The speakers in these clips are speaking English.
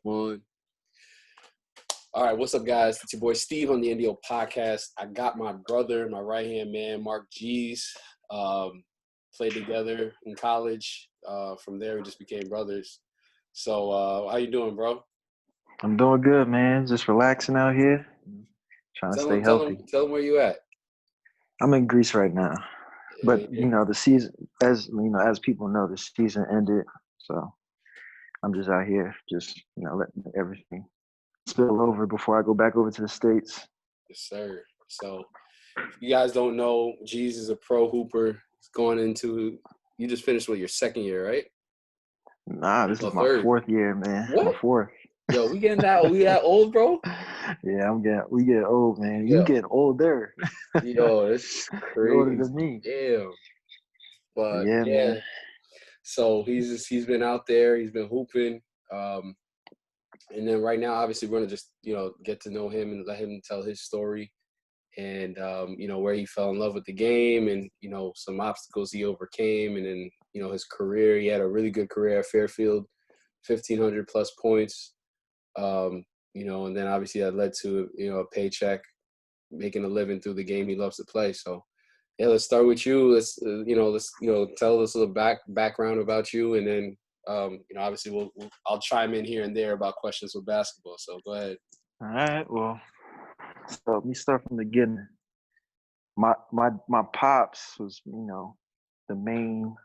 One. All right, what's up, guys? It's your boy Steve on the NDO Podcast. I got my brother, my right-hand man, Mark G's. Played together in college. From there, we just became brothers. So, how you doing, bro? I'm doing good, man. Just relaxing out here, trying to stay healthy. Tell them where you at. I'm in Greece right now, but Yeah. the season, as people know, the season ended, so I'm just out here, just letting everything spill over before I go back over to the States. Yes, sir. So, if you guys don't know, G's is a pro hooper. He's going into. You just finished with your second year, right? Nah, this is my fourth year, man. What? My fourth. Yo, we that old, bro? Yeah, we get old, man. You get older. Yo, it's crazy. You're older than me. Damn. But yeah, man. So he's been out there, he's been hooping. And then right now, obviously, we're gonna just, get to know him and let him tell his story and where he fell in love with the game and, some obstacles he overcame, and then, his career. He had a really good career at Fairfield, 1,500 plus points. And then obviously that led to, a paycheck, making a living through the game he loves to play. So, yeah, let's start with you. Let's tell us a little background about you, and then obviously I'll chime in here and there about questions with basketball. So go ahead. All right. Well, so let me start from the beginning. My pops was the main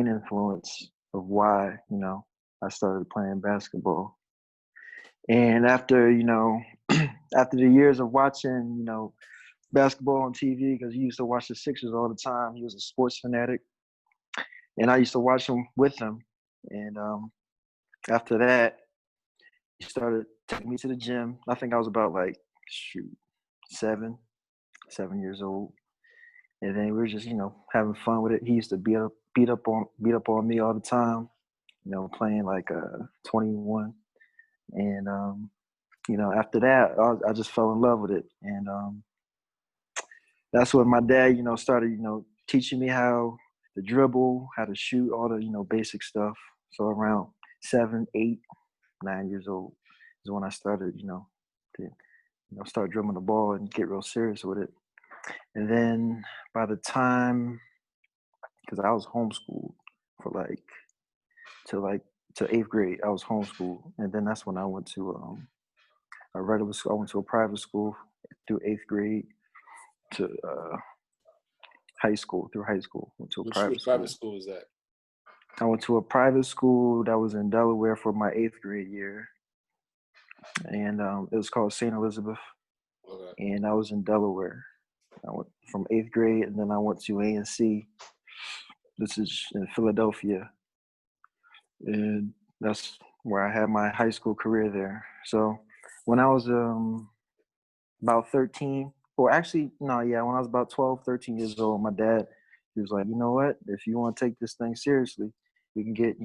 influence of why I started playing basketball. And after after the years of watching basketball on TV, because he used to watch the Sixers all the time. He was a sports fanatic, and I used to watch him with him. And after that, he started taking me to the gym. I think I was about 7 years old, and then we were just having fun with it. He used to beat up on me all the time, playing 21, and after that, I just fell in love with it, and that's when my dad started teaching me how to dribble, how to shoot, all the basic stuff. So around 7, 8, 9 years old is when I started to start dribbling the ball and get real serious with it. And then by the time, because I was homeschooled for till 8th grade, I was homeschooled, and then that's when I went to a regular school. I went to a private school through 8th grade to high school. Went to a private school. Private school is that? I went to a private school that was in Delaware for my 8th grade year, and it was called St. Elizabeth. Okay. And I was in Delaware. I went from 8th grade, and then I went to A&C. This is in Philadelphia, and that's where I had my high school career there. So when I was about 13, or actually, no, yeah, when I was about 12, 13 years old, my dad, he was like, you know what, if you want to take this thing seriously, we can get,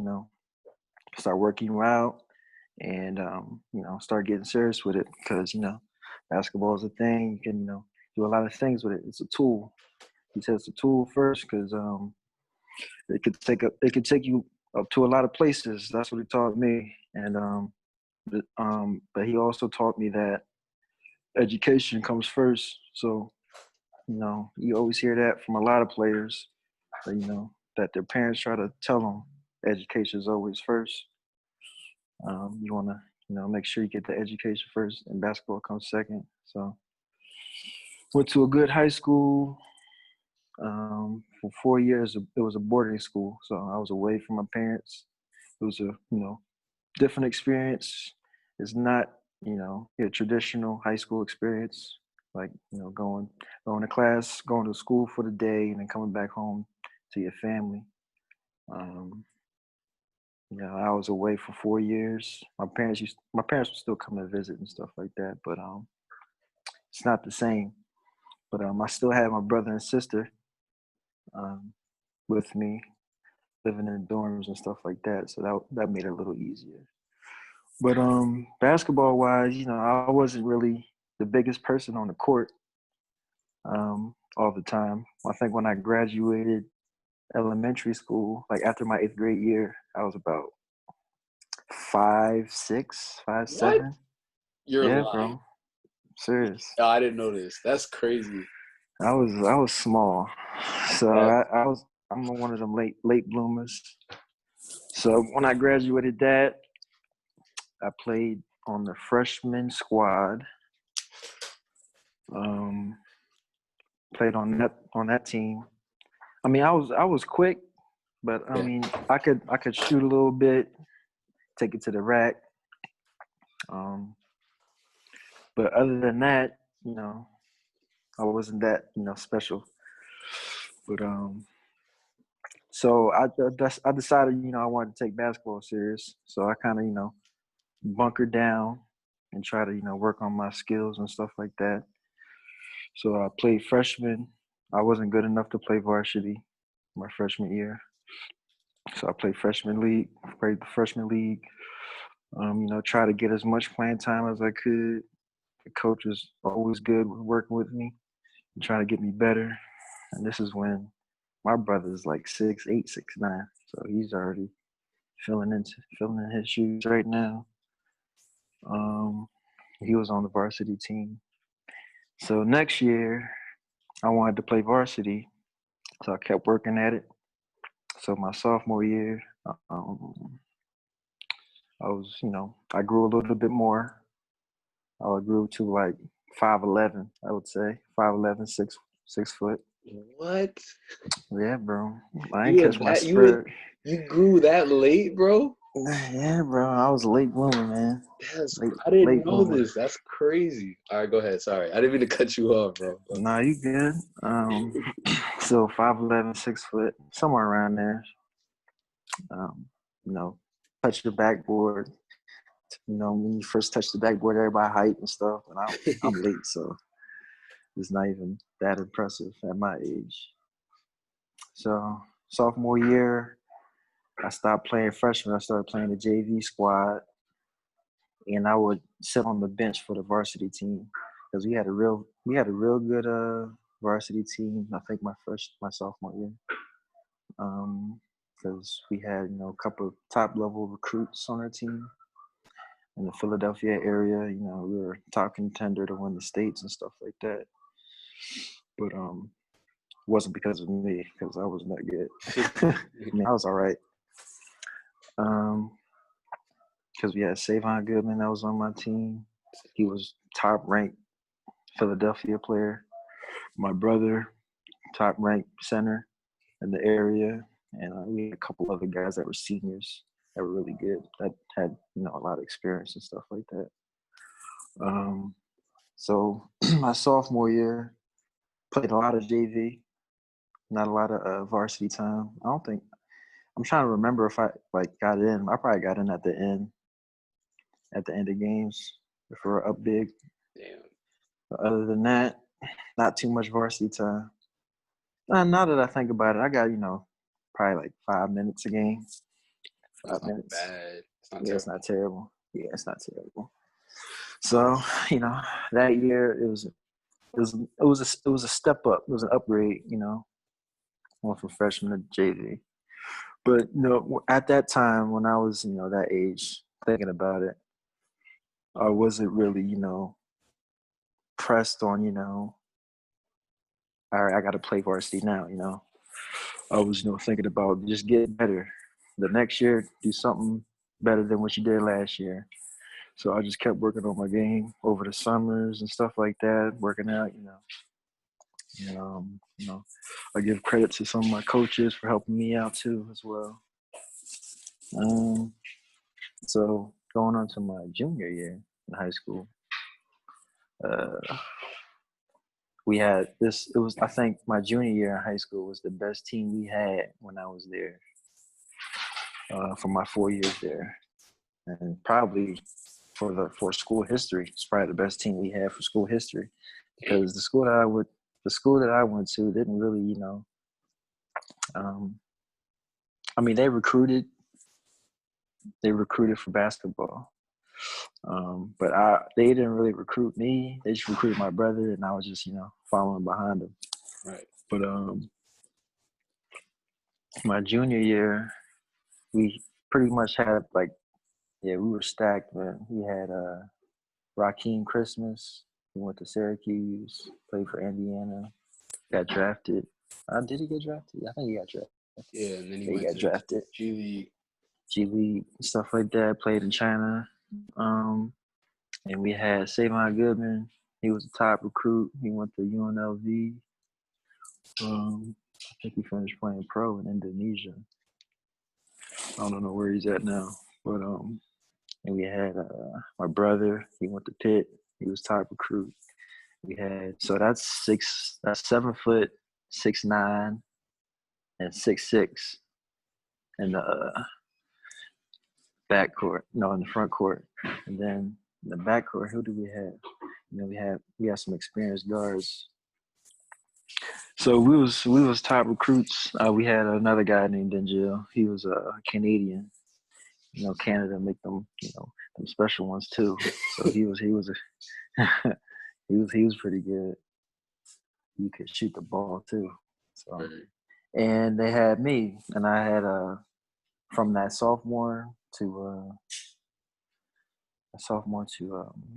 start working you out and, start getting serious with it, because, basketball is a thing. You can, do a lot of things with it. It's a tool. He said it's a tool first because it could take you up to a lot of places. That's what he taught me. And but he also taught me that education comes first. So, you always hear that from a lot of players, but, that their parents try to tell them education is always first. You want to, make sure you get the education first, and basketball comes second. So, went to a good high school. For 4 years, it was a boarding school, so I was away from my parents. It was a, different experience. It's not, your traditional high school experience, like, going to class, going to school for the day, and then coming back home to your family. I was away for 4 years. My parents would still come and visit and stuff like that, but it's not the same. But I still had my brother and sister with me, living in dorms and stuff like that. So that made it a little easier. But basketball wise, I wasn't really the biggest person on the court all the time. I think when I graduated elementary school, after my 8th grade year, I was about 5'6", What? 5'7". You're Yeah, lying. bro. Serious. Oh, I didn't know this. That's crazy. I was small, so That, I'm one of them late bloomers. So when I graduated that, I played on the freshman squad. Played on that team. I mean, I was quick, but I yeah. mean, I could shoot a little bit, take it to the rack. But other than that, I wasn't that special. But so I decided I wanted to take basketball serious. So I kind of bunkered down and try to work on my skills and stuff like that. So I played freshman. I wasn't good enough to play varsity my freshman year. So I played played the freshman league. Try to get as much playing time as I could. The coach was always good with working with me and trying to get me better. And this is when my brother's like 6'8", 6'9", so he's already filling in his shoes right now. He was on the varsity team. So next year, I wanted to play varsity, so I kept working at it. So my sophomore year, I grew a little bit more. I grew to like 5'11", I would say. 5'11", 6 foot. What? Yeah, bro. I You ain't were catch my that spurt. you grew that late, bro? Yeah, bro. I was a late bloomer, man. I didn't Late know bloomer. this. That's crazy. All right, go ahead. Sorry. I didn't mean to cut you off, bro. Nah, you good. So 5'11", 6 foot, somewhere around there. Um, you know, touch the backboard. When you first touch the backboard, everybody hype and stuff. And I'm late, so it's not even that impressive at my age. So sophomore year, I stopped playing freshman. I started playing the JV squad, and I would sit on the bench for the varsity team because we had a real good varsity team. I think my sophomore year, because we had a couple of top level recruits on our team in the Philadelphia area. We were top contender to win the states and stuff like that. But wasn't because of me, because I wasn't that good. I mean, I was all right. Because we had Savon Goodman that was on my team. He was top ranked Philadelphia player. My brother, top ranked center in the area, and we had a couple other guys that were seniors that were really good, that had a lot of experience and stuff like that. So my sophomore year, played a lot of JV, not a lot of varsity time. I'm trying to remember if I got in. I probably got in at the end of games if we're up big. Damn. But other than that, not too much varsity time. Now that I think about it, I got probably like 5 minutes a game. That's 5 not minutes. bad. It's not Yeah, terrible. it's not terrible. Yeah, it's not terrible. So that year it was a step up. It was an upgrade. Went from freshman to JV. But at that time when I was that age, thinking about it, I wasn't really pressed on all right, I got to play varsity now. I was thinking about just getting better. The next year, do something better than what you did last year. So I just kept working on my game over the summers and stuff like that, working out. I give credit to some of my coaches for helping me out too as well. So going on to my junior year in high school, we had this. It was, I think, my junior year in high school was the best team we had when I was there. For my 4 years there, and probably for school history, it's probably the best team we had for school history, because the school that I went to didn't really, I mean, they recruited for basketball, but they didn't really recruit me. They just recruited my brother, and I was just following behind them. Right. But my junior year, we pretty much had like Yeah, we were stacked, man. We had Raheem Christmas. He went to Syracuse, played for Indiana, got drafted. Did he get drafted? I think he got drafted. Yeah, and then he Yeah, he went got to drafted. G League. G League, stuff like that. Played in China. And we had Savon Goodman. He was the top recruit. He went to UNLV. I think he finished playing pro in Indonesia. I don't know where he's at now. But and we had my brother. He went to Pitt. He was top recruit. We had that's 7 foot 6'9" and 6'6" in the back court. No, in the front court. And then in the back court, who do we have? We had some experienced guards. So we was top recruits. We had another guy named Denjil. He was a Canadian. Canada make them them special ones too. So he was he was pretty good. He could shoot the ball too. So and they had me, and I had from that sophomore to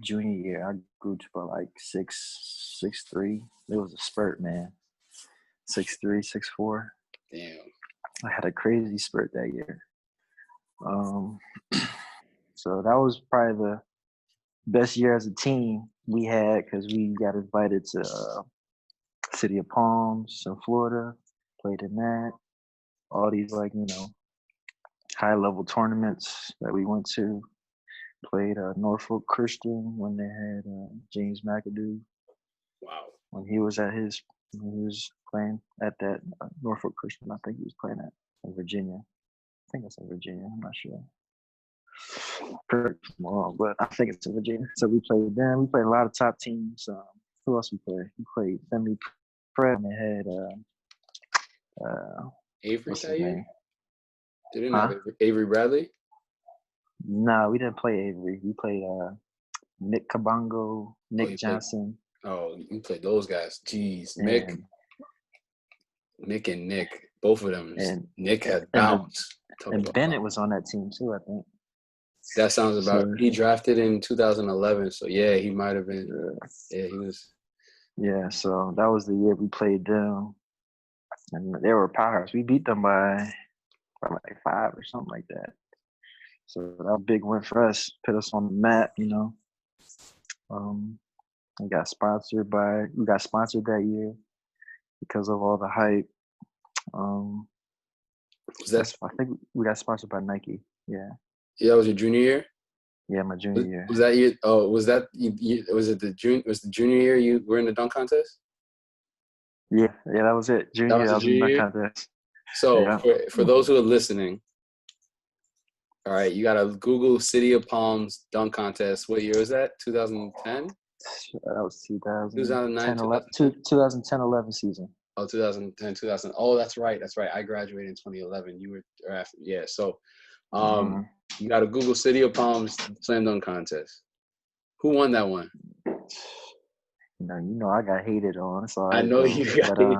junior year, I grew to about like 6'3". It was a spurt, man. 6'3", 6'4". Damn. I had a crazy spurt that year. So that was probably the best year as a team we had because we got invited to City of Palms in Florida, played in that. All these high-level tournaments that we went to. Played Norfolk Christian when they had James McAdoo. Wow. When he was playing at that Norfolk Christian, I think he was playing at in Virginia. I think it's in Virginia. I'm not sure. Correct me if I'm wrong, but I think it's in Virginia. So we played them. We played a lot of top teams. Who else we played? We played Femi Prep, and they had Avery what's his that year? name? They didn't have Avery Bradley? No, we didn't play Avery. We played Nick Kabongo, Nick Johnson. You played those guys. Jeez. Nick and Nick. Both of them. And Nick had bounce. And Bennett was on that team too, I think. That sounds about he drafted in 2011, so yeah, he might have been. Yeah, he was. Yeah, so that was the year we played them. And they were a powerhouse. We beat them by like 5 or something like that. So that was a big win for us, put us on the map, We got sponsored that year because of all the hype. I think we got sponsored by Nike. Yeah. Yeah, that was your junior year? Yeah, my junior year. Was that year? Oh, was that was it the junior year you were in the dunk contest? Yeah, that was it. Junior year, I was in the dunk contest. So for those who are listening, all right, you gotta Google City of Palms dunk contest. What year was that? 2010? That was 2009, 2010-11 season. Oh, 2010, 2000. Oh, that's right. I graduated in 2011. You were after. Yeah. So, you got to Google City of Palms slam dunk contest. Who won that one? I got hated on. So I know you got hated.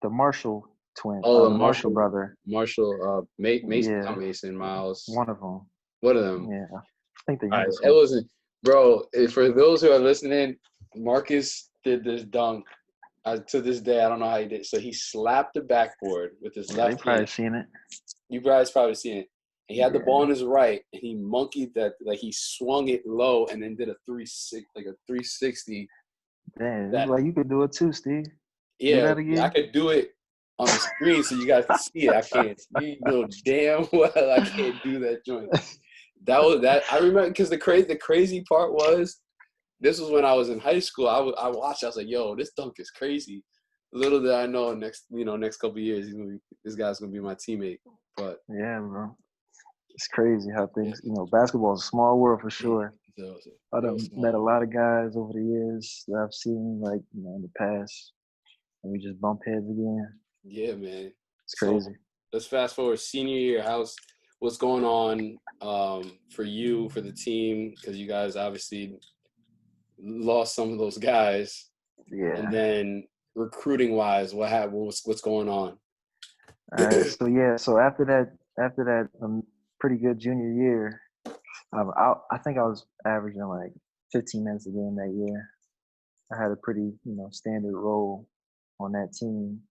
The Marshall twin. Oh, the Marshall brother. Mason, Miles. One of them. One of them. Yeah, I think the youngest one. It wasn't, bro. For those who are listening, Marcus did this dunk. To this day, I don't know how he did. So he slapped the backboard with his left hand. You've probably seen it. You guys probably seen it. And he had the ball in his right, and he monkeyed that. Like he swung it low, and then did a 360. Damn, like you could do it too, Steve. Yeah, I could do it on the screen so you guys can see it. I can't. You know damn well I can't do that joint. That I remember because the crazy part was. This was when I was in high school. I watched. I was like, "Yo, this dunk is crazy." Little did I know, next couple of years, this guy's gonna be my teammate. But yeah, bro, it's crazy how things. Basketball is a small world for sure. I've met a lot of guys over the years that I've seen, in the past, and we just bump heads again. Yeah, man, it's crazy. So, let's fast forward senior year. What's going on for you, for the team? Because you guys obviously lost some of those guys. Yeah. And then recruiting wise, what's going on? All right. So after that pretty good junior year, I think I was averaging like 15 minutes a game that year. I had a pretty standard role on that team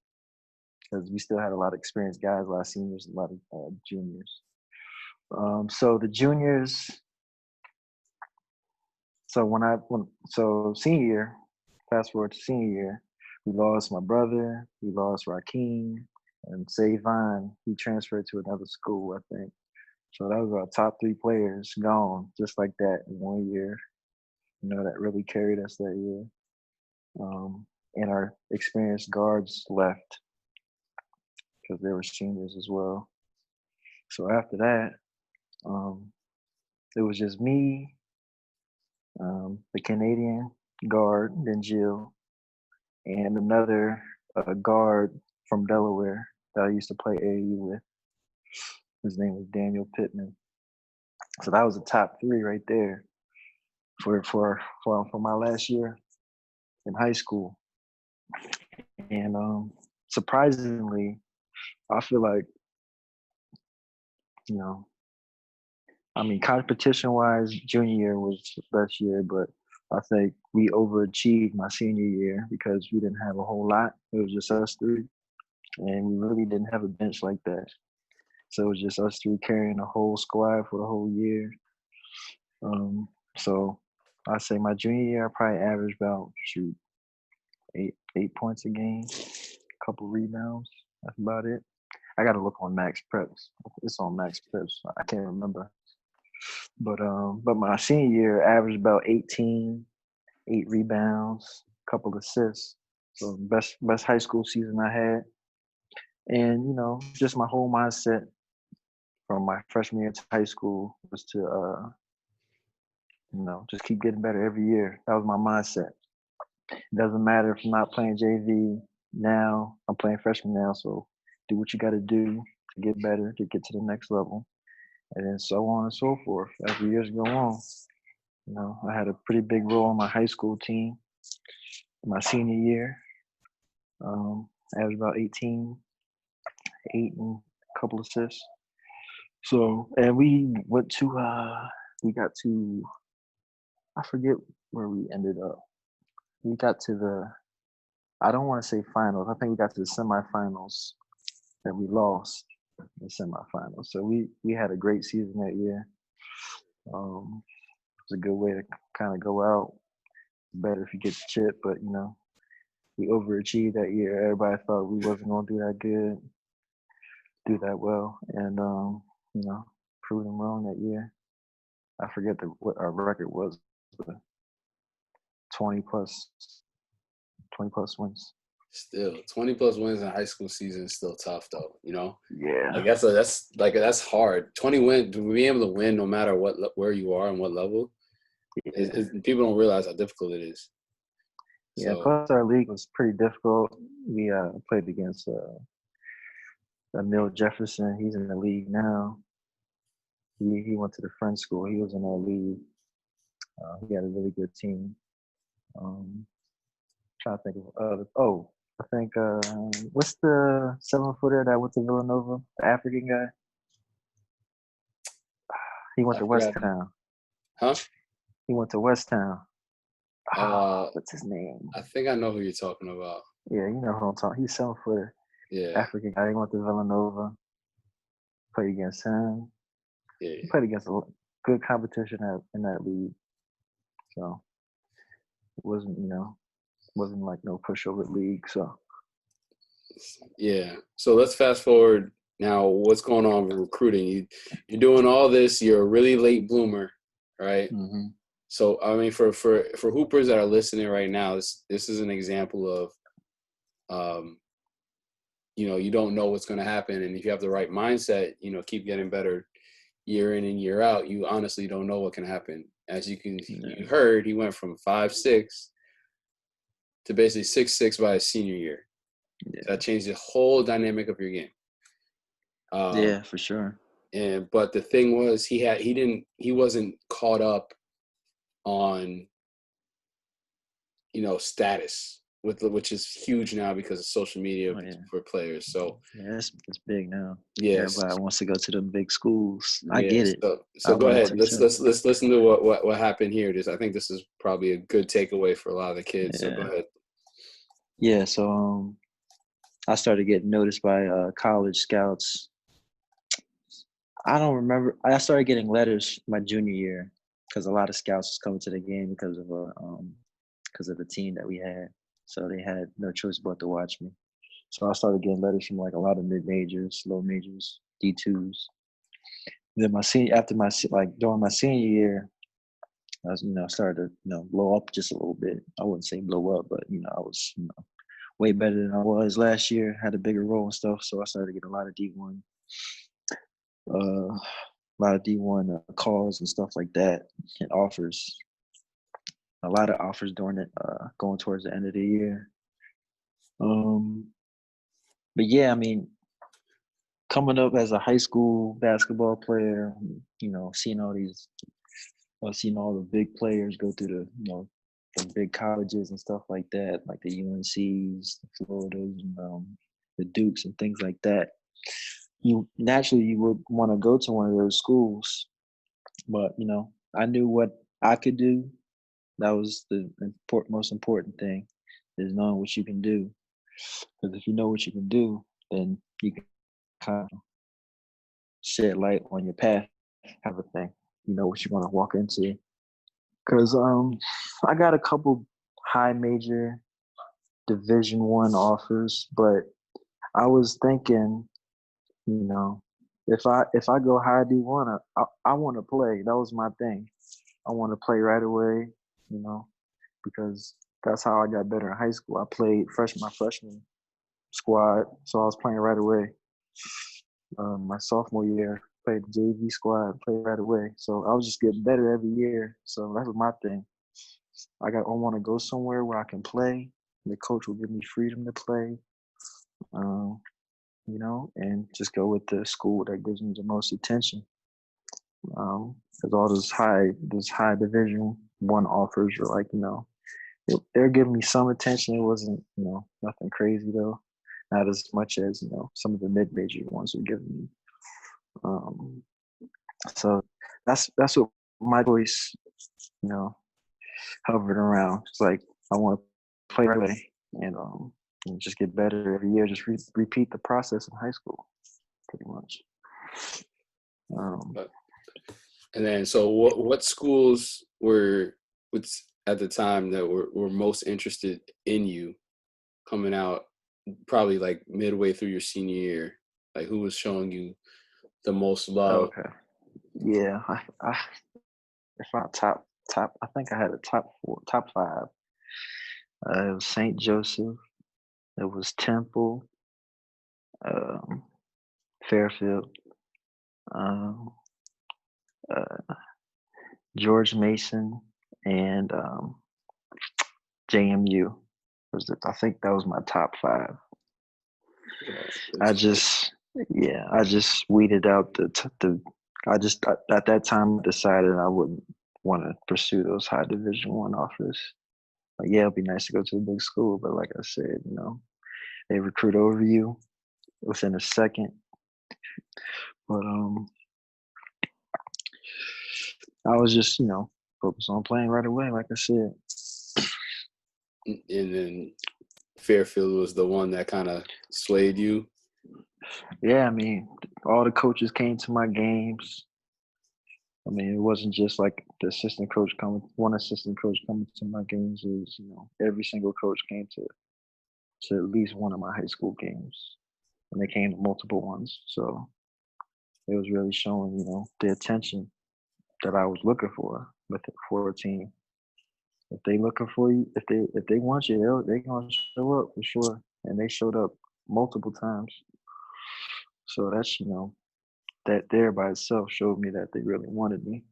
because we still had a lot of experienced guys, a lot of seniors, a lot of juniors. So the juniors. So senior year, fast forward to senior year, we lost my brother, we lost Rakeem, and Savon. He transferred to another school, I think. So that was our top 3 players gone just like that in 1 year. That really carried us that year. And our experienced guards left because they were seniors as well. So after that, it was just me, the Canadian guard, then Jill, and another guard from Delaware that I used to play AAU with. His name was Daniel Pittman. So that was the top 3 right there for my last year in high school. And surprisingly, I feel like competition-wise, junior year was the best year, but I think we overachieved my senior year because we didn't have a whole lot. It was just us 3, and we really didn't have a bench like that. So it was just us 3 carrying the whole squad for the whole year. So I say my junior year, I probably averaged about 8 points a game, a couple rebounds. That's about it. I got to look on Max Preps. It's on Max Preps. I can't remember. But my senior year averaged about 18, 8 rebounds, a couple assists. So best high school season I had. And just my whole mindset from my freshman year to high school was to just keep getting better every year. That was my mindset. It doesn't matter if I'm not playing JV now. I'm playing freshman now, so do what you got to do to get better, to get to the next level, and then so on and so forth as the years go on. I had a pretty big role on my high school team my senior year. I averaged about 18, 8 and a couple assists. So, and we went to, we got to, I forget where we ended up. We got to I don't want to say finals. I think we got to the semifinals that we lost in the semifinals. So we had a great season that year. It was a good way to kind of go out. Better if you get the chip, but we overachieved that year. Everybody thought we wasn't gonna do that good, do that well, and proved them wrong that year. I forget what our record was, but 20 plus wins. Still, 20 plus wins in high school season is still tough, though. Yeah. I guess that's hard. 20 wins to be able to win no matter where you are and what level. Yeah. People don't realize how difficult it is. Yeah. So, plus our league was pretty difficult. We played against Neil Jefferson. He's in the league now. He went to the French school. He was in our league. He had a really good team. Trying to think of I think what's the 7-footer that went to Villanova? The African guy. He went to West Town. Huh? He went to West Town. What's his name? I think I know who you're talking about. Yeah, you know who I'm talking. He's 7-footer. Yeah. African guy. He went to Villanova. Played against him. Yeah. He played against a good competition in that league. So it wasn't like no pushover league. So yeah. So let's fast forward now. What's going on with recruiting? You're doing all this. You're a really late bloomer, right? Mm-hmm. So I mean, for hoopers that are listening right now, this is an example of, you don't know what's going to happen, and if you have the right mindset, keep getting better year in and year out. You honestly don't know what can happen. As you heard, he went from 5'6" to basically 6'6" by his senior year. Yeah. So that changed the whole dynamic of your game. Yeah, for sure. But the thing was, he wasn't caught up on, status. which is huge now because of social media for players. So yeah, it's big now. yes, Everybody wants to go to them big schools. I yeah. get it. So I go wanted ahead. to Let's too. listen to what happened here. I think this is probably a good takeaway for a lot of the kids. So go Yeah. ahead. Yeah. So I started getting noticed by college scouts. I don't remember. I started getting letters my junior year because a lot of scouts was coming to the game because of the team that we had. So they had no choice but to watch me. So I started getting letters from like a lot of mid majors, low majors, D2s. Then during my senior year, I was started to blow up just a little bit. I wouldn't say blow up, but I was way better than I was last year. Had a bigger role and stuff, so I started getting a lot of D1, calls and stuff like that, and offers. A lot of offers during it, going towards the end of the year. But yeah, I mean, coming up as a high school basketball player, seeing all the big players go through the big colleges and stuff like that, like the UNCs, the Floridas, and the Dukes and things like that. You would want to go to one of those schools, but I knew what I could do. That was the most important thing, is knowing what you can do. Because if you know what you can do, then you can kind of shed light on your path, kind of thing. You know what you want to walk into. Because I got a couple high major Division I offers, but I was thinking, if I go high D1, I want to play. That was my thing. I want to play right away, because that's how I got better in high school. I played my freshman squad, so I was playing right away. My sophomore year, played the JV squad, played right away. So I was just getting better every year. So that was my thing. I want to go somewhere where I can play. The coach will give me freedom to play, and just go with the school that gives me the most attention. Because all those high Division I offers were like, they're giving me some attention. It wasn't, nothing crazy though. Not as much as, some of the mid-major ones were giving me. So that's what my choice, hovered around. It's like, I want to play right away and just get better every year. Just repeat the process in high school, pretty much. And then, so what schools were at the time that were most interested in you coming out, probably like midway through your senior year? Like, who was showing you the most love? Okay. Yeah, if I top, I think I had a top 5. It was St. Joseph. It was Temple, Fairfield, um, George Mason, and JMU. I think that was my top 5. I just weeded out at that time decided I wouldn't want to pursue those high Division I offers. Like, yeah, it'd be nice to go to a big school, but like I said, they recruit over you within a second. But I was just, focused on playing right away, like I said. And then Fairfield was the one that kind of swayed you. Yeah, I mean, all the coaches came to my games. I mean, it wasn't just like one assistant coach coming to my games. It was, every single coach came to at least one of my high school games, and they came to multiple ones. So it was really showing, the attention that I was looking for a team. If they looking for you, if they want you, they gonna show up for sure, and they showed up multiple times. So that's that there by itself showed me that they really wanted me.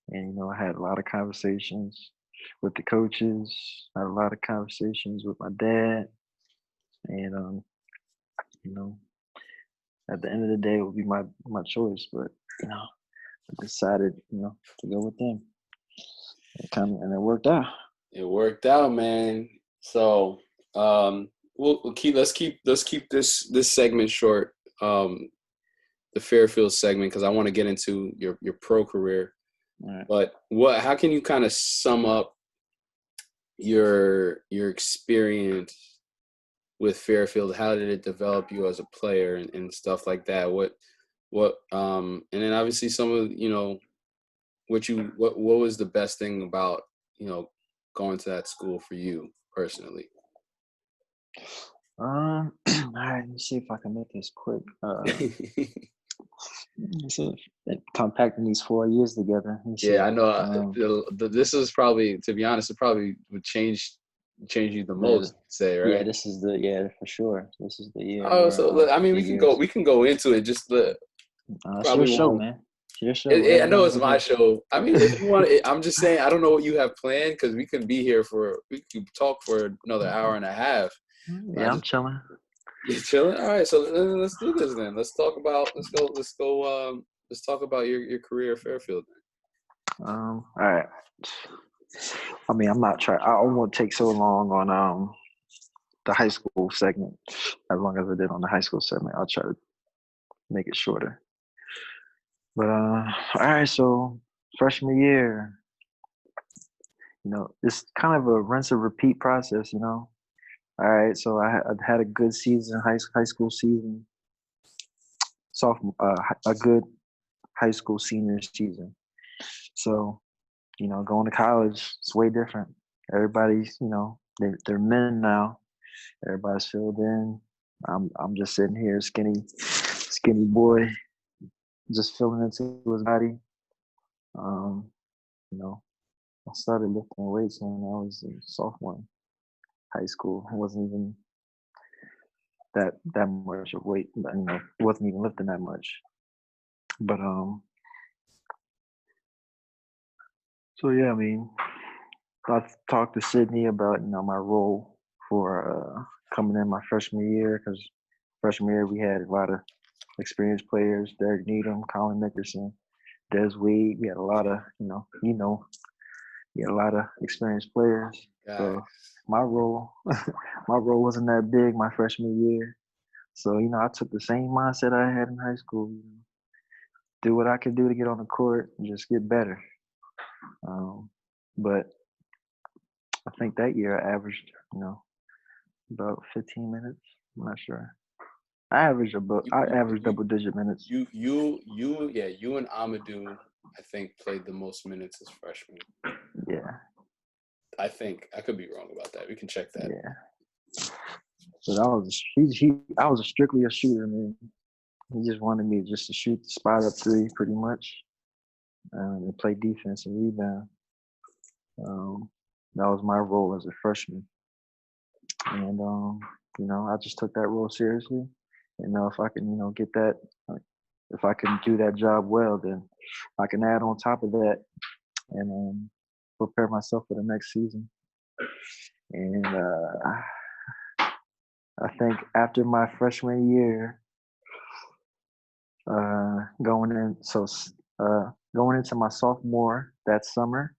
And I had a lot of conversations with the coaches. I had a lot of conversations with my dad, and at the end of the day, it would be my choice. But I decided to go with them. And it worked out. It worked out, man. So let's keep this segment short. The Fairfield segment, because I want to get into your pro career. Right. But how can you kind of sum up your experience with Fairfield? How did it develop you as a player and stuff like that? And then obviously some of, what was the best thing about, going to that school for you personally? All right, let me see if I can make this quick. So compacting these 4 years together. Yeah, I know. This is probably, to be honest, it probably would change you the most, say, right? Yeah, this is for sure. This is the year. Oh, so I mean, we can go into it. Just it's your show, man. It's your show. I know it's my show. I mean, if you want, I'm just saying. I don't know what you have planned, because we can be here we could talk for another hour and a half. Yeah, I'm chilling. You chilling? All right, so let's do this then. Let's talk about your career at Fairfield. All right. I mean, I'm not trying. I won't take so long on the high school segment. As long as I did on the high school segment, I'll try to make it shorter. But all right. So freshman year, it's kind of a rinse and repeat process. All right. So I had a good season, high school season. Sophomore, a good high school senior season. So, going to college, it's way different. Everybody's, they're men now. Everybody's filled in. I'm just sitting here, skinny boy, just filling into his body. I started lifting weights when I was a sophomore in high school. It wasn't even that much of weight. It wasn't even lifting that much. But so yeah, I mean, I talked to Sydney about my role for coming in my freshman year, because freshman year we had a lot of experienced players: Derek Needham, Colin Nickerson, Des Weed. We had a lot of we had a lot of experienced players. So my role wasn't that big my freshman year. So I took the same mindset I had in high school. Do what I could do to get on the court and just get better. But I think that year I averaged, about 15 minutes. I'm not sure. I averaged double-digit minutes. You and Amadou, I think, played the most minutes as freshmen. Yeah. I think I could be wrong about that. We can check that. Yeah. So I was strictly a shooter, man. He just wanted me just to shoot the spot up three, pretty much, and play defense and rebound. That was my role as a freshman, and I just took that role seriously. And if I can, get that, if I can do that job well, then I can add on top of that and prepare myself for the next season. And I think after my freshman year, going into my sophomore that summer,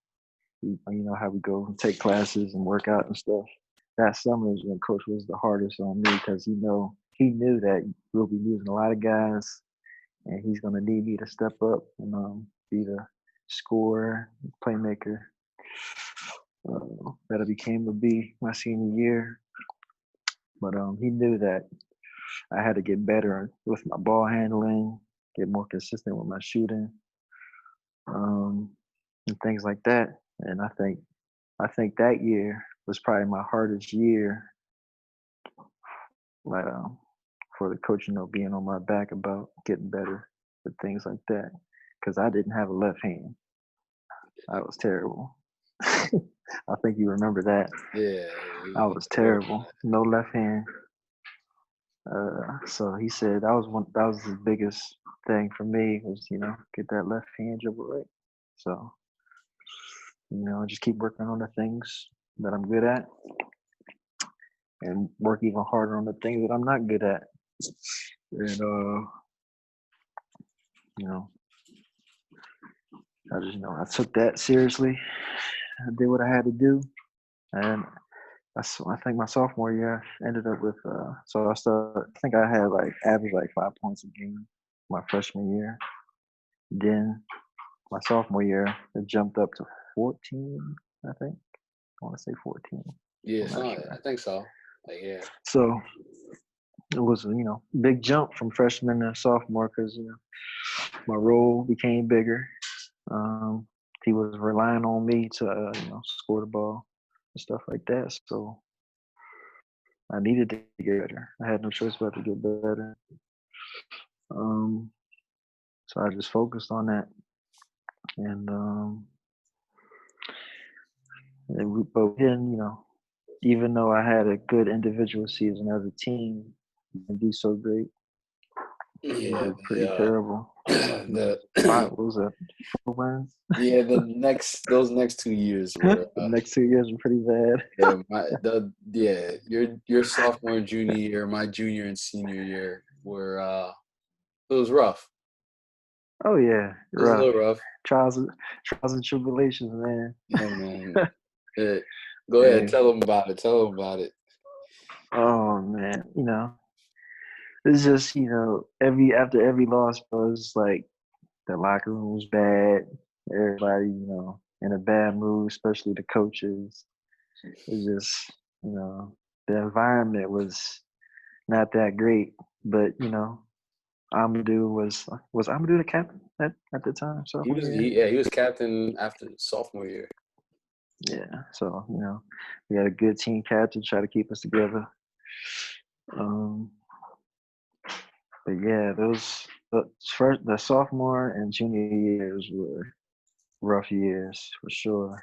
you know how we go and take classes and work out and stuff. That summer is when Coach was the hardest on me, because he knew that we'll be losing a lot of guys, and he's going to need me to step up and be the scorer, playmaker that I became to be my senior year. But he knew that I had to get better with my ball handling, get more consistent with my shooting, and things like that. And I think that year was probably my hardest year, like for the coach, being on my back about getting better with things like that, because I didn't have a left hand. I was terrible. I think you remember that. Yeah. I was terrible. No left hand. So he said that was the biggest thing for me, was get that left hand dribble right. So just keep working on the things that I'm good at, and work even harder on the things that I'm not good at. And I just I took that seriously. I did what I had to do, And I think my sophomore year ended up with so I think I had like average like 5 points a game my freshman year. Then my sophomore year it jumped up to 14, I think. I want to say 14. Yeah, I'm not so I sure. think so. Like, yeah. So it was a big jump from freshman to sophomore because my role became bigger. He was relying on me to score the ball and stuff like that. So I needed to get better. I had no choice but to get better. Um, so I just focused on that, and but then even though I had a good individual season as a team, we didn't do so great. We Yeah, did pretty terrible. the What was that? 4 wins. yeah, those next 2 years were The next 2 years were pretty bad. your sophomore and junior year, my junior and senior year were it was rough. Oh yeah, It was a rough. little rough. Trials and tribulations, man. Yeah, man. Go ahead, tell them about it. Tell them about it. Oh man, it's just after every loss, bro, it's like the locker room was bad. Everybody, in a bad mood, especially the coaches. It's just, the environment was not that great. But Amadou was Amadou the captain at the time? He Sophomore was year? he was captain after sophomore year. Yeah. So we had a good team captain try to keep us together. But yeah, the sophomore and junior years were rough years for sure.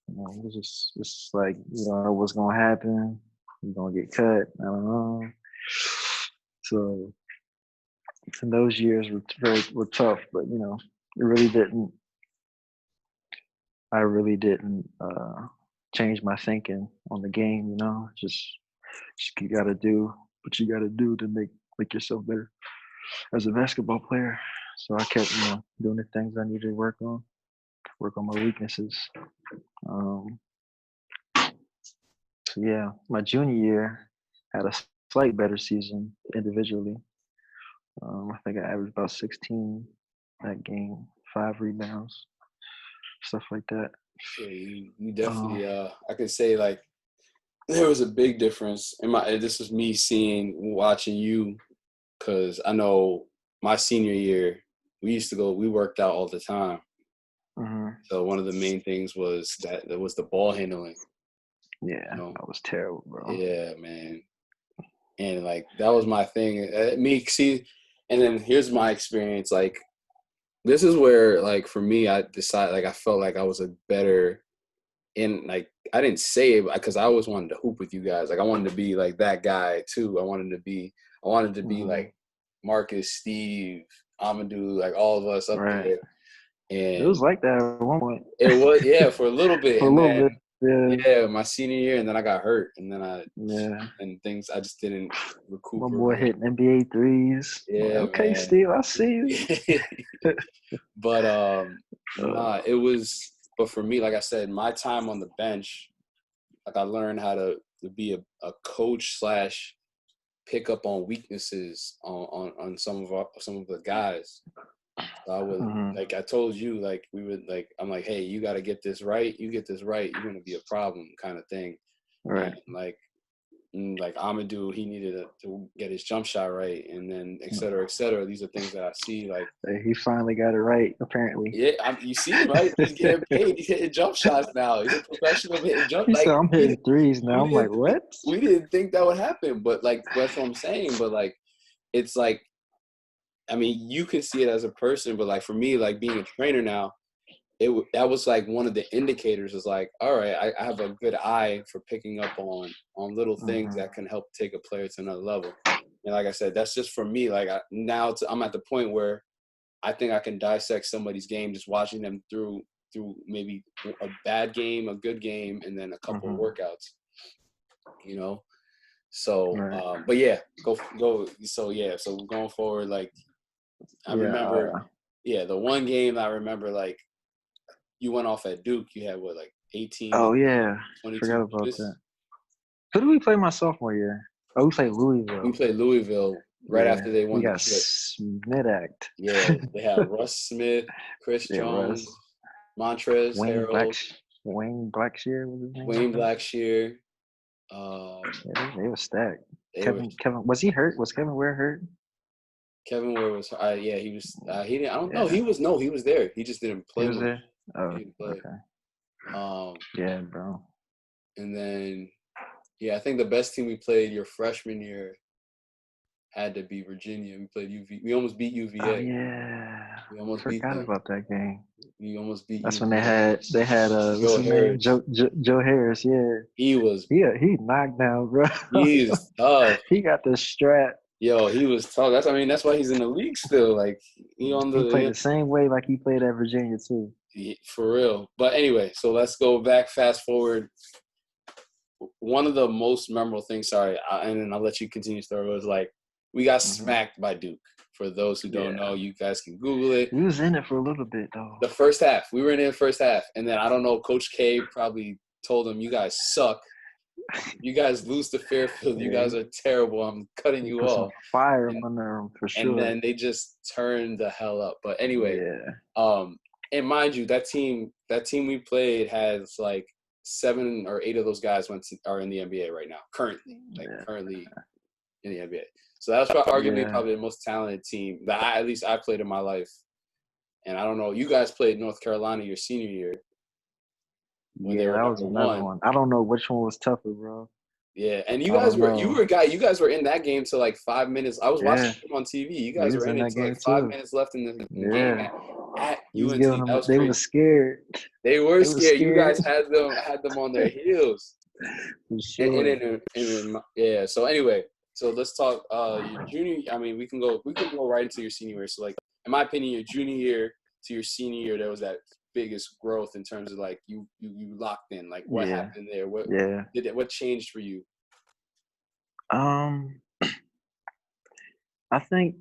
It was just like you don't know what's gonna happen. You're gonna get cut. I don't know. So those years were tough, but it really didn't. I really didn't change my thinking on the game. Just you gotta do what you gotta do to make yourself better as a basketball player. So I kept doing the things I needed to work on my weaknesses. Um, so yeah, my junior year had a slight better season individually. I think I averaged about 16 that game, 5 rebounds, stuff like that. Yeah, you definitely I could say like there was a big difference in this is me watching you, because I know my senior year we worked out all the time. Mm-hmm. So one of the main things was that was the ball handling. Yeah, that was terrible, bro. Yeah, man. And like that was my thing. And then here's my experience. Like this is where like for me, I decided like I felt like I was a better. And like I didn't say it because I always wanted to hoop with you guys. Like I wanted to be like that guy too. I wanted to be like Marcus, Steve, Amadou, like all of us up there. And it was like that at one point. It was for a little bit. For a little bit. Yeah, my senior year, and then I got hurt, and then I just didn't recuperate. My boy hitting NBA threes. Yeah, okay, man. Steve, I see you. But it was. But for me, like I said, my time on the bench, like I learned how to be a coach / pick up on weaknesses on some of the guys. So I would like I told you, like we would like I'm like, hey, you got to get this right. You get this right, you're gonna be a problem, kind of thing. Right. And like Amadou, he needed to get his jump shot right, and then et cetera, et cetera. These are things that I see. Like he finally got it right, apparently. Yeah, you see, right? He's getting paid. He's hitting jump shots now. He's a professional hitting jump. He said, I'm hitting threes now. I'm like, what? We didn't think that would happen, but like that's what I'm saying. But like, it's like, I mean, you can see it as a person, but like for me, like being a trainer now, that was like one of the indicators. Is like, all right, I have a good eye for picking up on little things that can help take a player to another level. And like I said, that's just for me. Like I'm at the point where I think I can dissect somebody's game just watching them through maybe a bad game, a good game, and then a couple of workouts. So but yeah, go. So going forward, like I remember, the one game I remember, like you went off at Duke. You had 18 to Oh yeah, 22 forgot about minutes. that. Who did we play my sophomore year? Oh, we played Louisville. We played Louisville right Yeah, after they we won the got chip. Smith-act. Yeah, they had Russ Smith, Chris Yeah, Russ. Jones, Montrez Wayne Harrell, Blackshear was his name. Wayne Blackshear. Yeah, they were stacked. They were. Kevin, was he hurt? Was Kevin Ware hurt? Kevin Ware was. Yeah, he was. He didn't. I don't know. Yeah. He was. No, he was there. He just didn't play He was much. there. Oh, He didn't play. okay. Yeah, bro. And then, yeah, I think the best team we played your freshman year had to be Virginia. We played UV. We almost beat UVA. Oh yeah. We almost Forgot beat them. about that game. We almost beat. That's UVA. when they had Joe Harris. Joe Harris. Yeah. He knocked down, bro. He's tough. He got the strap. Yo, he was tough. That's why he's in the league still. Like he played the same way like he played at Virginia too. For real. But anyway, so let's go back. Fast forward. One of the most memorable things. And then I'll let you continue. Story was like we got smacked by Duke. For those who don't know, you guys can Google it. We was in it for a little bit though. The first half, we were in the first half, and then I don't know. Coach K probably told them, "You guys suck. You guys lose to Fairfield. You guys are terrible. I'm cutting you off." Fire under them for sure. And then they just turned the hell up. But anyway, and mind you, that team we played has like 7 or 8 of those guys are in the NBA right now, currently in the NBA. So that's arguably probably the most talented team that at least I played in my life. And I don't know, you guys played North Carolina your senior year. Yeah, that was another one. I don't know which one was tougher, bro. Yeah, and you guys were in that game till like 5 minutes. I was watching them on TV. You guys were in it till like 5 minutes left in the game at UNT. They were scared. They were scared. You guys had them on their heels. For sure. Yeah. So anyway, so let's talk your junior. I mean, we can go right into your senior year. So like, in my opinion, your junior year to your senior year, there was that biggest growth in terms of like you locked in. Like what happened there? What changed for you? I think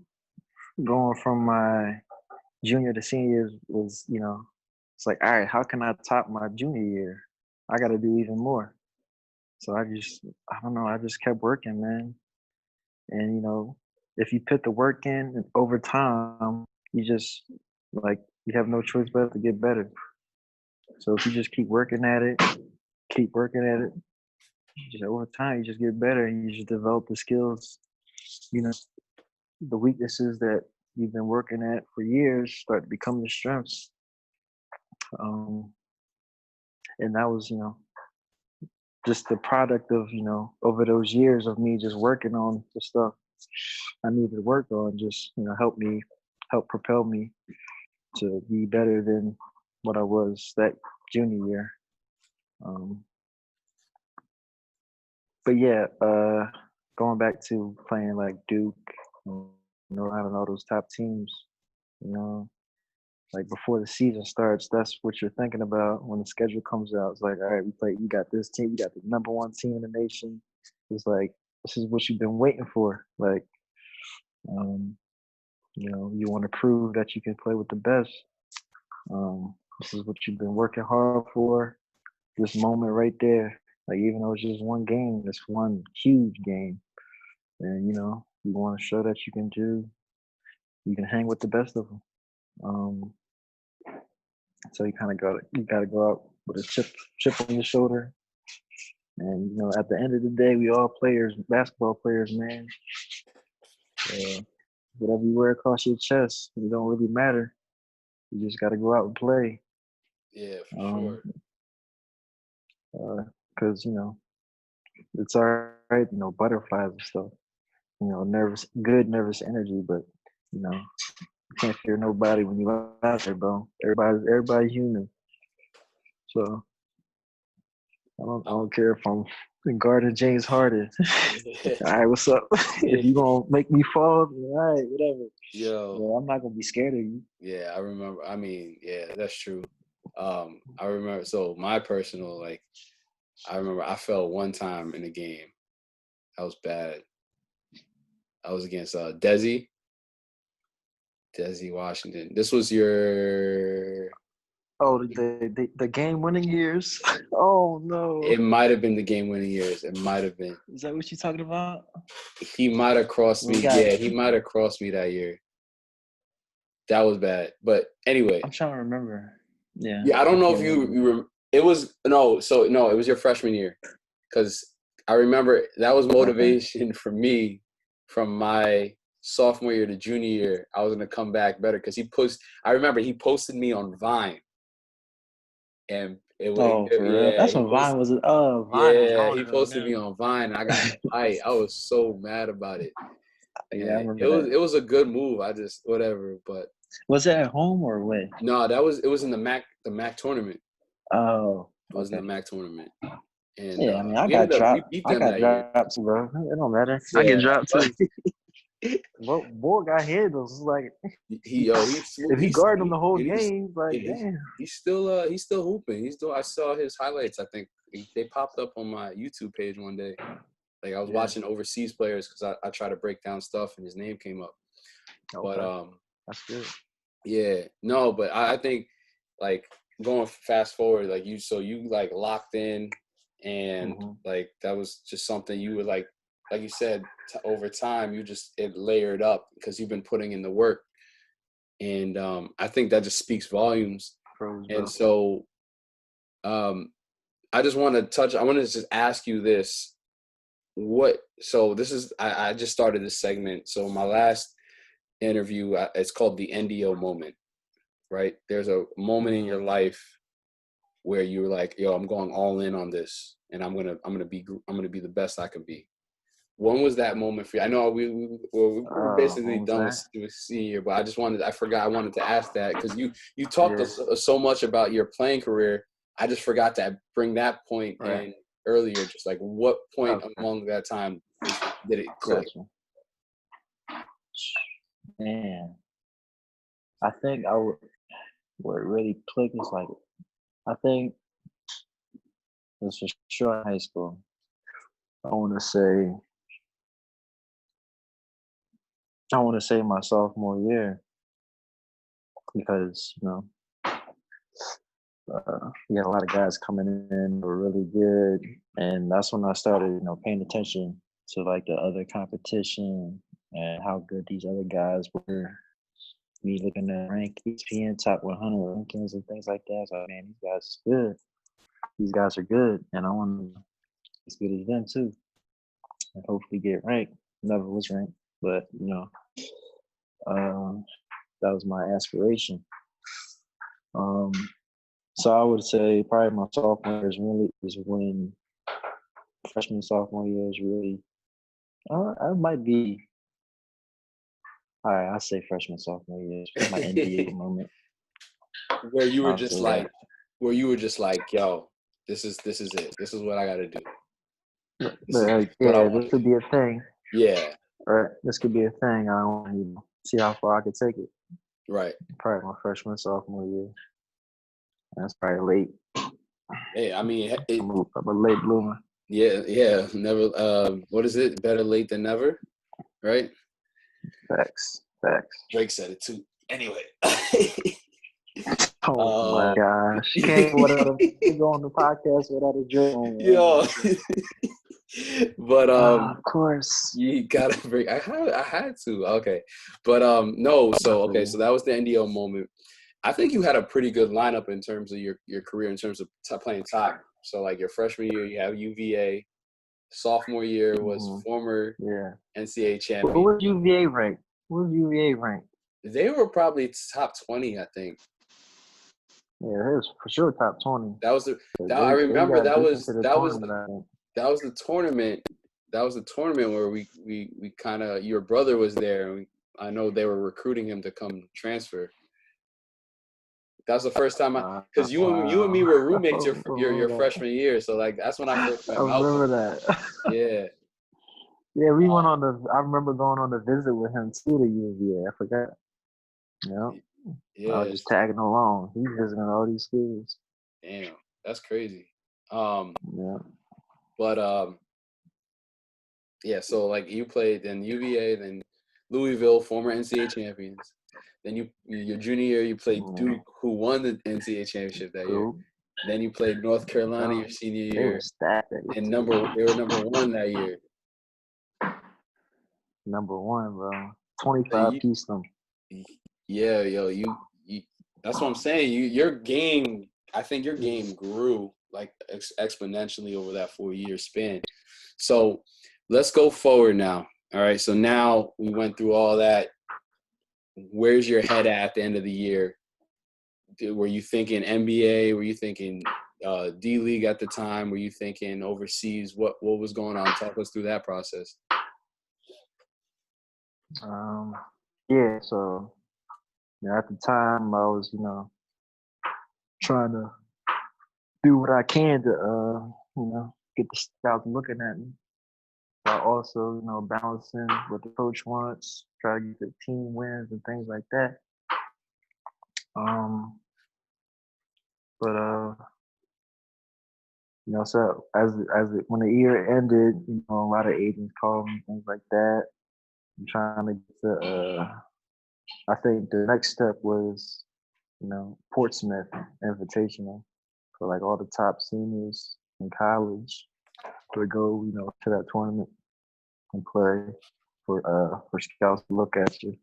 going from my junior to senior year was, it's like, all right, how can I top my junior year? I got to do even more. So I just kept working, man. And, if you put the work in over time, you just you have no choice but to get better. So if you just keep working at it, just over time, you just get better and you just develop the skills, the weaknesses that you've been working at for years start to become your strengths. And that was, just the product of, over those years of me just working on the stuff I needed to work on, just, help propel me to be better than what I was that junior year. But yeah, going back to playing like Duke, having all those top teams, like before the season starts, that's what you're thinking about when the schedule comes out. It's like, all right, you got this team, you got the number 1 team in the nation. It's like, this is what you've been waiting for. Like, you want to prove that you can play with the best. This is what you've been working hard for. This moment right there. Like, even though it's just one game, it's one huge game. And, you want to show that you can hang with the best of them. So you got to go out with a chip on your shoulder. And, at the end of the day, we all players, basketball players, man. Whatever you wear across your chest, it don't really matter. You just got to go out and play. Yeah, for sure. Because, it's all right, butterflies and stuff. Nervous energy, but, you can't fear nobody when you're out there, bro. Everybody's human. So I don't care if I'm guarding James Harden. All right, what's up? If you gonna make me fall, all right, whatever. Yo, I'm not gonna be scared of you. Yeah, I remember. I mean, yeah, that's true. I remember. So my personal, I remember I fell one time in a game. That was bad. I was against Desi Washington. This was your Oh, the game-winning years. Oh no. It might have been the game-winning years. It might have been. Is that what you're talking about? He might have crossed me. Yeah, he might have crossed me that year. That was bad. But anyway. I'm trying to remember. Yeah. Yeah, I don't know if you it was it was your freshman year. Because I remember that was motivation for me from my sophomore year to junior year. I was going to come back better because I remember he posted me on Vine. And it was that's when Vine was. Vine was he posted me on Vine. And I got hyped. I was so mad about it. And yeah, I remember it was a good move. I just whatever. But was it at home or away? No, it was in the MAC tournament. Oh, it was in the MAC tournament. And yeah, I mean, I got dropped. I got dropped, bro. It don't matter. Yeah, I get dropped too. Well, boy got handles. Like if he guarded him the whole game, like damn. He's still hooping. I saw his highlights. I think they popped up on my YouTube page one day. Like I was watching overseas players because I try to break down stuff and his name came up. Okay. But that's good. Yeah, no, but I think like going fast forward, like you like locked in, and like that was just something you were like you said, over time, it layered up because you've been putting in the work. And I think that just speaks volumes. And so I just want to I want to just ask you this. I just started this segment. So my last interview, it's called the NDO moment, right? There's a moment in your life where you were like, yo, I'm going all in on this and I'm going to be the best I can be. When was that moment for you? I know we're basically done with senior, but I wanted to ask that because you talked so much about your playing career. I just forgot to bring that point in earlier. Just like what point along that time did it click? Man, I think what really clicked was like, I think it was for sure in high school. I want to say my sophomore year because, we had a lot of guys coming in who were really good. And that's when I started, paying attention to like the other competition and how good these other guys were. Me looking at ESPN top 100 rankings and things like that. I was like, man, these guys are good. These guys are good. And I want to be as good as them too. And hopefully get ranked. Never was ranked, but that was my aspiration. So I would say probably my sophomore year is when freshman sophomore year is really. I might be. All right, I'll say freshman sophomore year is my NDO moment. Where you were just like, yo, this is it. This is what I got to do. This could be a thing. Yeah. Right. This could be a thing. I want to see how far I could take it. Right. Probably my freshman, sophomore year. That's probably late. Hey, I mean, I'm a late bloomer. Yeah. Never. What is it? Better late than never, right? Facts. Drake said it too. Anyway. Oh my gosh! You can't go on the podcast without a Drake. Yo. But of course you gotta bring. I had to. Okay, but no. So okay, so that was the NDO moment. I think you had a pretty good lineup in terms of your career in terms of playing top. So like your freshman year, you have UVA. Sophomore year was former NCAA champion. What was UVA ranked? They were probably top 20, I think. Yeah, it was for sure top 20. That was I remember that was the tournament. That was the tournament where we kind of, your brother was there. And I know they were recruiting him to come transfer. That was the first time because you and me were roommates your freshman year. So like that's when I first met Malcolm. I remember that. Yeah. Yeah, we went on I remember going on the visit with him too to UVA. I forgot. Yeah. I was just tagging along. He's visiting all these schools. Damn, that's crazy. Yeah. But yeah, so like you played then UVA, then Louisville, former NCAA champions, Then your junior year, you played Duke, who won the NCAA championship that year. Then you played North Carolina your senior year. They were stacked. And they were number one that year. Number one, bro. 25 piece them. Yeah, yo, you. That's what I'm saying. Your game. I think your game grew like exponentially over that 4-year span. So let's go forward now. All right. So now we went through all that. Where's your head at the end of the year? Were you thinking NBA? Were you thinking D League at the time? Were you thinking overseas? What was going on? Talk us through that process. Yeah. So at the time, I was trying to do what I can to get the scouts looking at me, while also balancing what the coach wants, try to get the team wins and things like that. So when the year ended, a lot of agents called me, things like that. I'm trying to get to. I think the next step was, Portsmouth Invitational for like all the top seniors in college to go, to that tournament and play for scouts to look at you.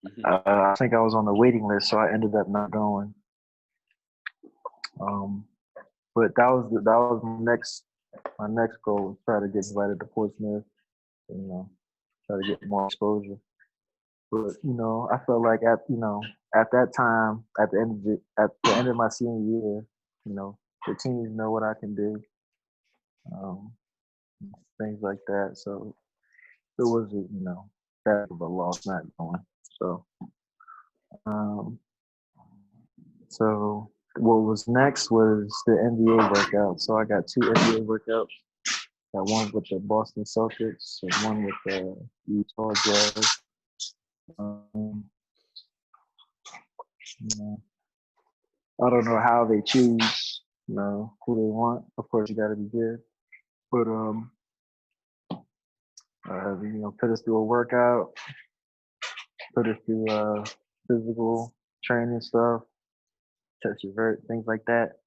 Mm-hmm. I think I was on the waiting list, so I ended up not going. But that was my next goal was try to get invited to Portsmouth, and, try to get more exposure. But I felt like at that time, at the end of my senior year, the teams know what I can do, things like that. So it was that of a loss not going. So what was next was the NBA workout. So I got 2 NBA workouts. Got one with the Boston Celtics and one with the Utah Jazz. I don't know how they choose, who they want. Of course, you got to be good. But put us through a workout, put us through physical training stuff, touch your vert, things like that.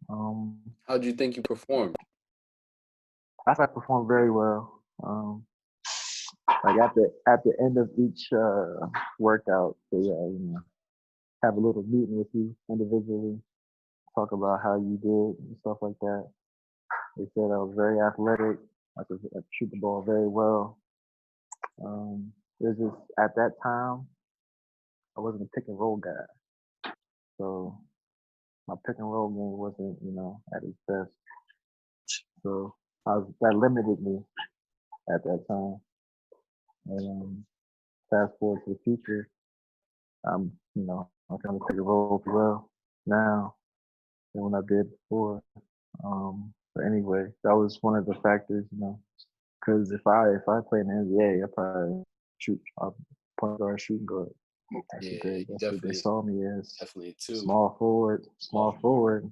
How do you think you performed? I thought I performed very well. Like at the end of each workout, they have a little meeting with you individually, talk about how you did and stuff like that. They said I was very athletic. I could shoot the ball very well. It was just at that time, I wasn't a pick and roll guy, so my pick and roll game wasn't at its best. So that limited me at that time. And fast forward to the future, I'm kind of pick and roll well now than when I did before. But anyway, that was one of the factors, because if I play in the NBA, I probably I'll point guard, shooting guard. That's what they saw me as. Definitely too. Small forward.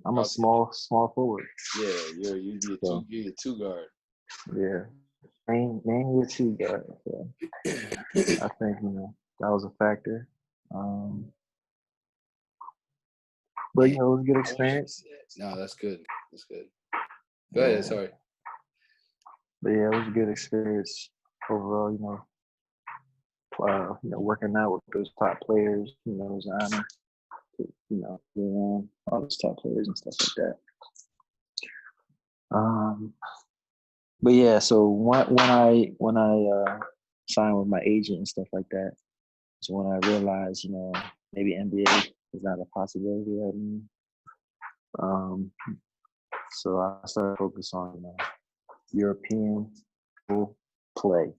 I'm a small forward. Yeah, you're a 2 guard. Yeah, mainly a 2 guard. So I think that was a factor. But it was a good experience. No, that's good. That's good. Go ahead. Sorry. But yeah, it was a good experience overall. Working out with those top players, it was an honor to, be around all those top players and stuff like that. But yeah, so when I signed with my agent and stuff like that, so when I realized, maybe NBA is not a possibility right now. So I started to focus on European play.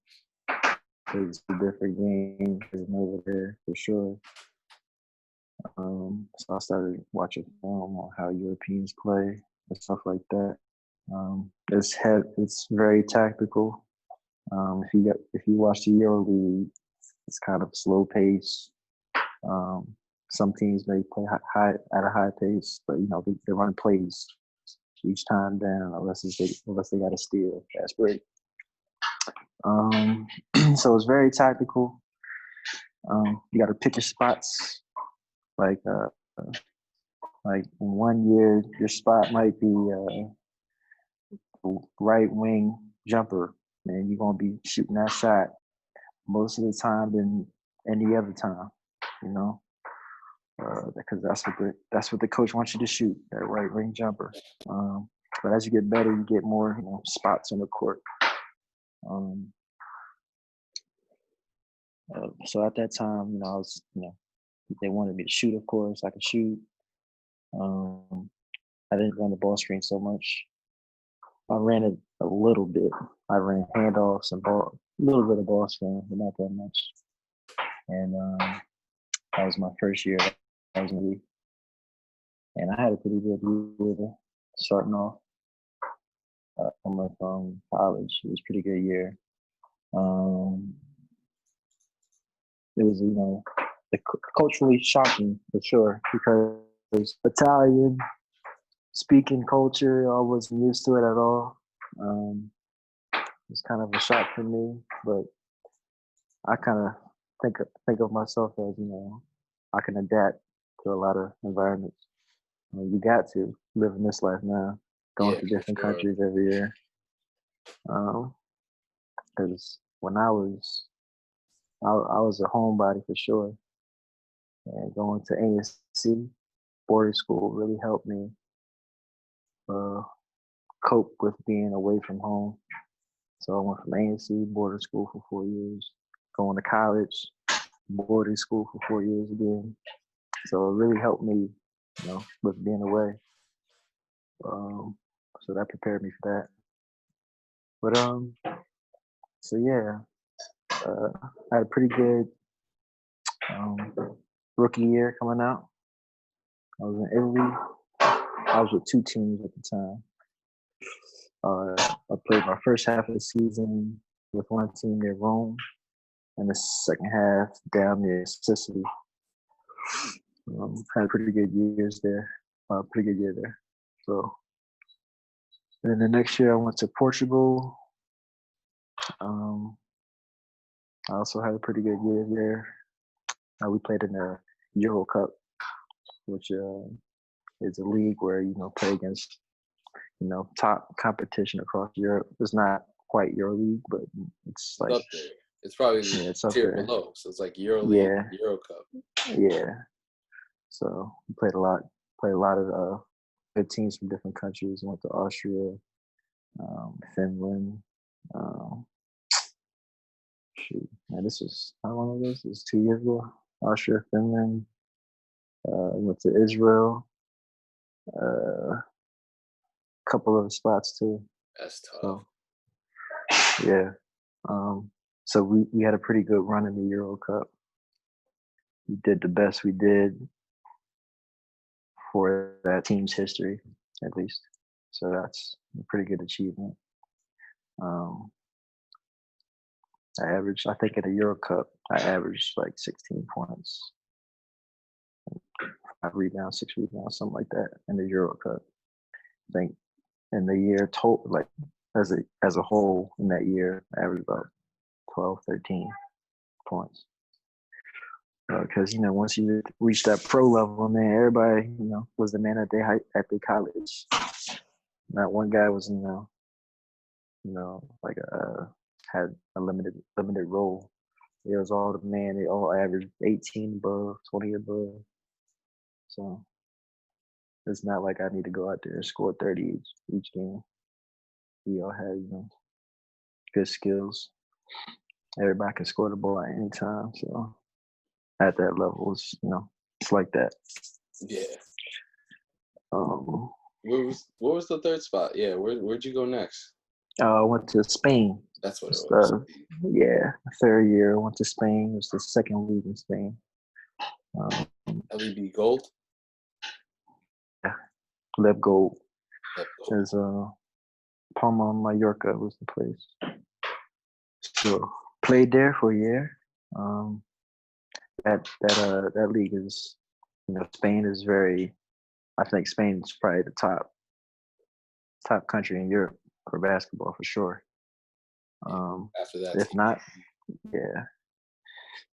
It's a different game than over there for sure. So I started watching film on how Europeans play and stuff like that. It's very tactical. If you watch the Euro League, it's kind of slow pace. Some teams may play at a high pace, but they run plays each time down unless they got a steal, fast break. So it's very tactical. You got to pick your spots. Like in 1 year, your spot might be right wing jumper, and you're gonna be shooting that shot most of the time than any other time. You know, because that's what the coach wants you to shoot, that right wing jumper. But as you get better, you get more spots on the court. So at that time, I was, they wanted me to shoot. Of course, I could shoot. I didn't run the ball screen so much. I ran it a little bit. I ran handoffs and a little bit of ball screen, but not that much. And that was my first year. I was in the league. And I had a pretty good year starting off. Coming from college, it was a pretty good year. It was, culturally shocking for sure, because Italian speaking culture, I wasn't used to it at all. It was kind of a shock for me, but I kind of think of myself as, I can adapt to a lot of environments. You got to live in this life now, going to different countries every year. Because when I was a homebody for sure, and going to ASC boarding school really helped me cope with being away from home. So I went from ASC boarding school for 4 years, going to college, boarding school for 4 years again. So it really helped me, with being away. So that prepared me for that. But so yeah, I had a pretty good rookie year coming out. I was in Italy. I was with 2 teams at the time. I played my first half of the season with one team near Rome, and the second half down near Sicily. Had pretty good years there. Pretty good year there. So, and then the next year I went to Portugal. I also had a pretty good year there. We played in the Euro Cup, which is a league where play against top competition across Europe. It's not quite Euro League, but it's like up there. It's probably it's tier below, so it's like Euro League, Euro Cup. Yeah. So we played a lot of good teams from different countries. Went to Austria, Finland. This was how long ago? This was 2 years ago. Austria, Finland. Went to Israel. A couple of spots too. That's tough. So, yeah. So we had a pretty good run in the Euro Cup. We did the best we did for that team's history, at least. So that's a pretty good achievement. I think in the Euro Cup, I averaged like 16 points, 5 rebounds, 6 rebounds, something like that in the Euro Cup. I think in the year total, like as a whole in that year, I averaged about 12, 13 points. Because once you reach that pro level, man, everybody was the man at their college. Not one guy was like had a limited role. It was all the man. They all averaged 18 above, 20 above. So it's not like I need to go out there and score 30 each game. We all had good skills. Everybody can score the ball at any time. So at that level, it's like that. Yeah. What was the third spot? Yeah, where'd you go next? I went to Spain. That's what it was. Yeah, third year. I went to Spain. It was the second league in Spain. LEB Gold? Yeah, Leb Gold. There's Palma, Mallorca was the place. So played there for a year. That league is, Spain is very. I think Spain is probably the top country in Europe for basketball for sure. After that, if not, yeah.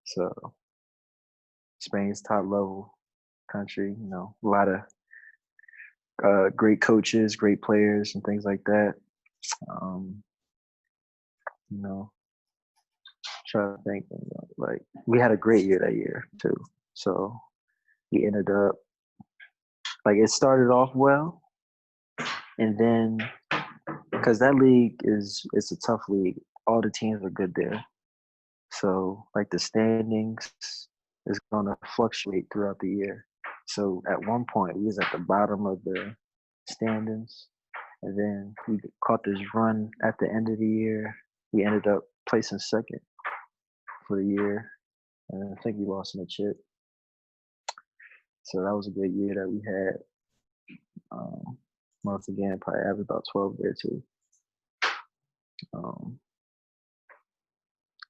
So Spain's top level country. You know, a lot of great coaches, great players, and things like that. You know, try to think. Like we had a great year that year too. So we ended up like it started off well, and then because that league it's a tough league. All the teams are good there. So like the standings is gonna fluctuate throughout the year. So at one point we was at the bottom of the standings, and then we caught this run at the end of the year. We ended up placing second for the year, and I think we lost in the chip. So that was a good year that we had. Once again, probably averaged about 12 there too.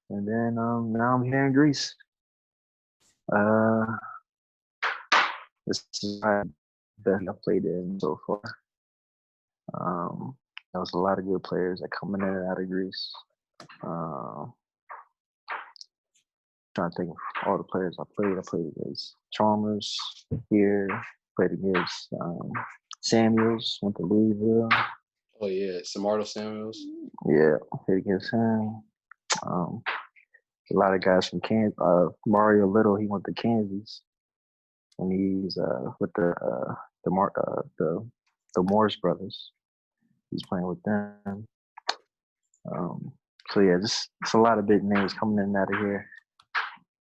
And then now I'm here in Greece. This is my best I've played in so far. There was a lot of good players that coming in and out of Greece. Trying to think of all the players I played. I played against Chalmers here. Played against Samuels. Went to Louisville. Oh yeah, Samardo Samuels. Yeah, played against him. A lot of guys from Kansas. Mario Little, he went to Kansas, and he's with the Morris brothers. He's playing with them. So yeah, just it's a lot of big names coming in and out of here.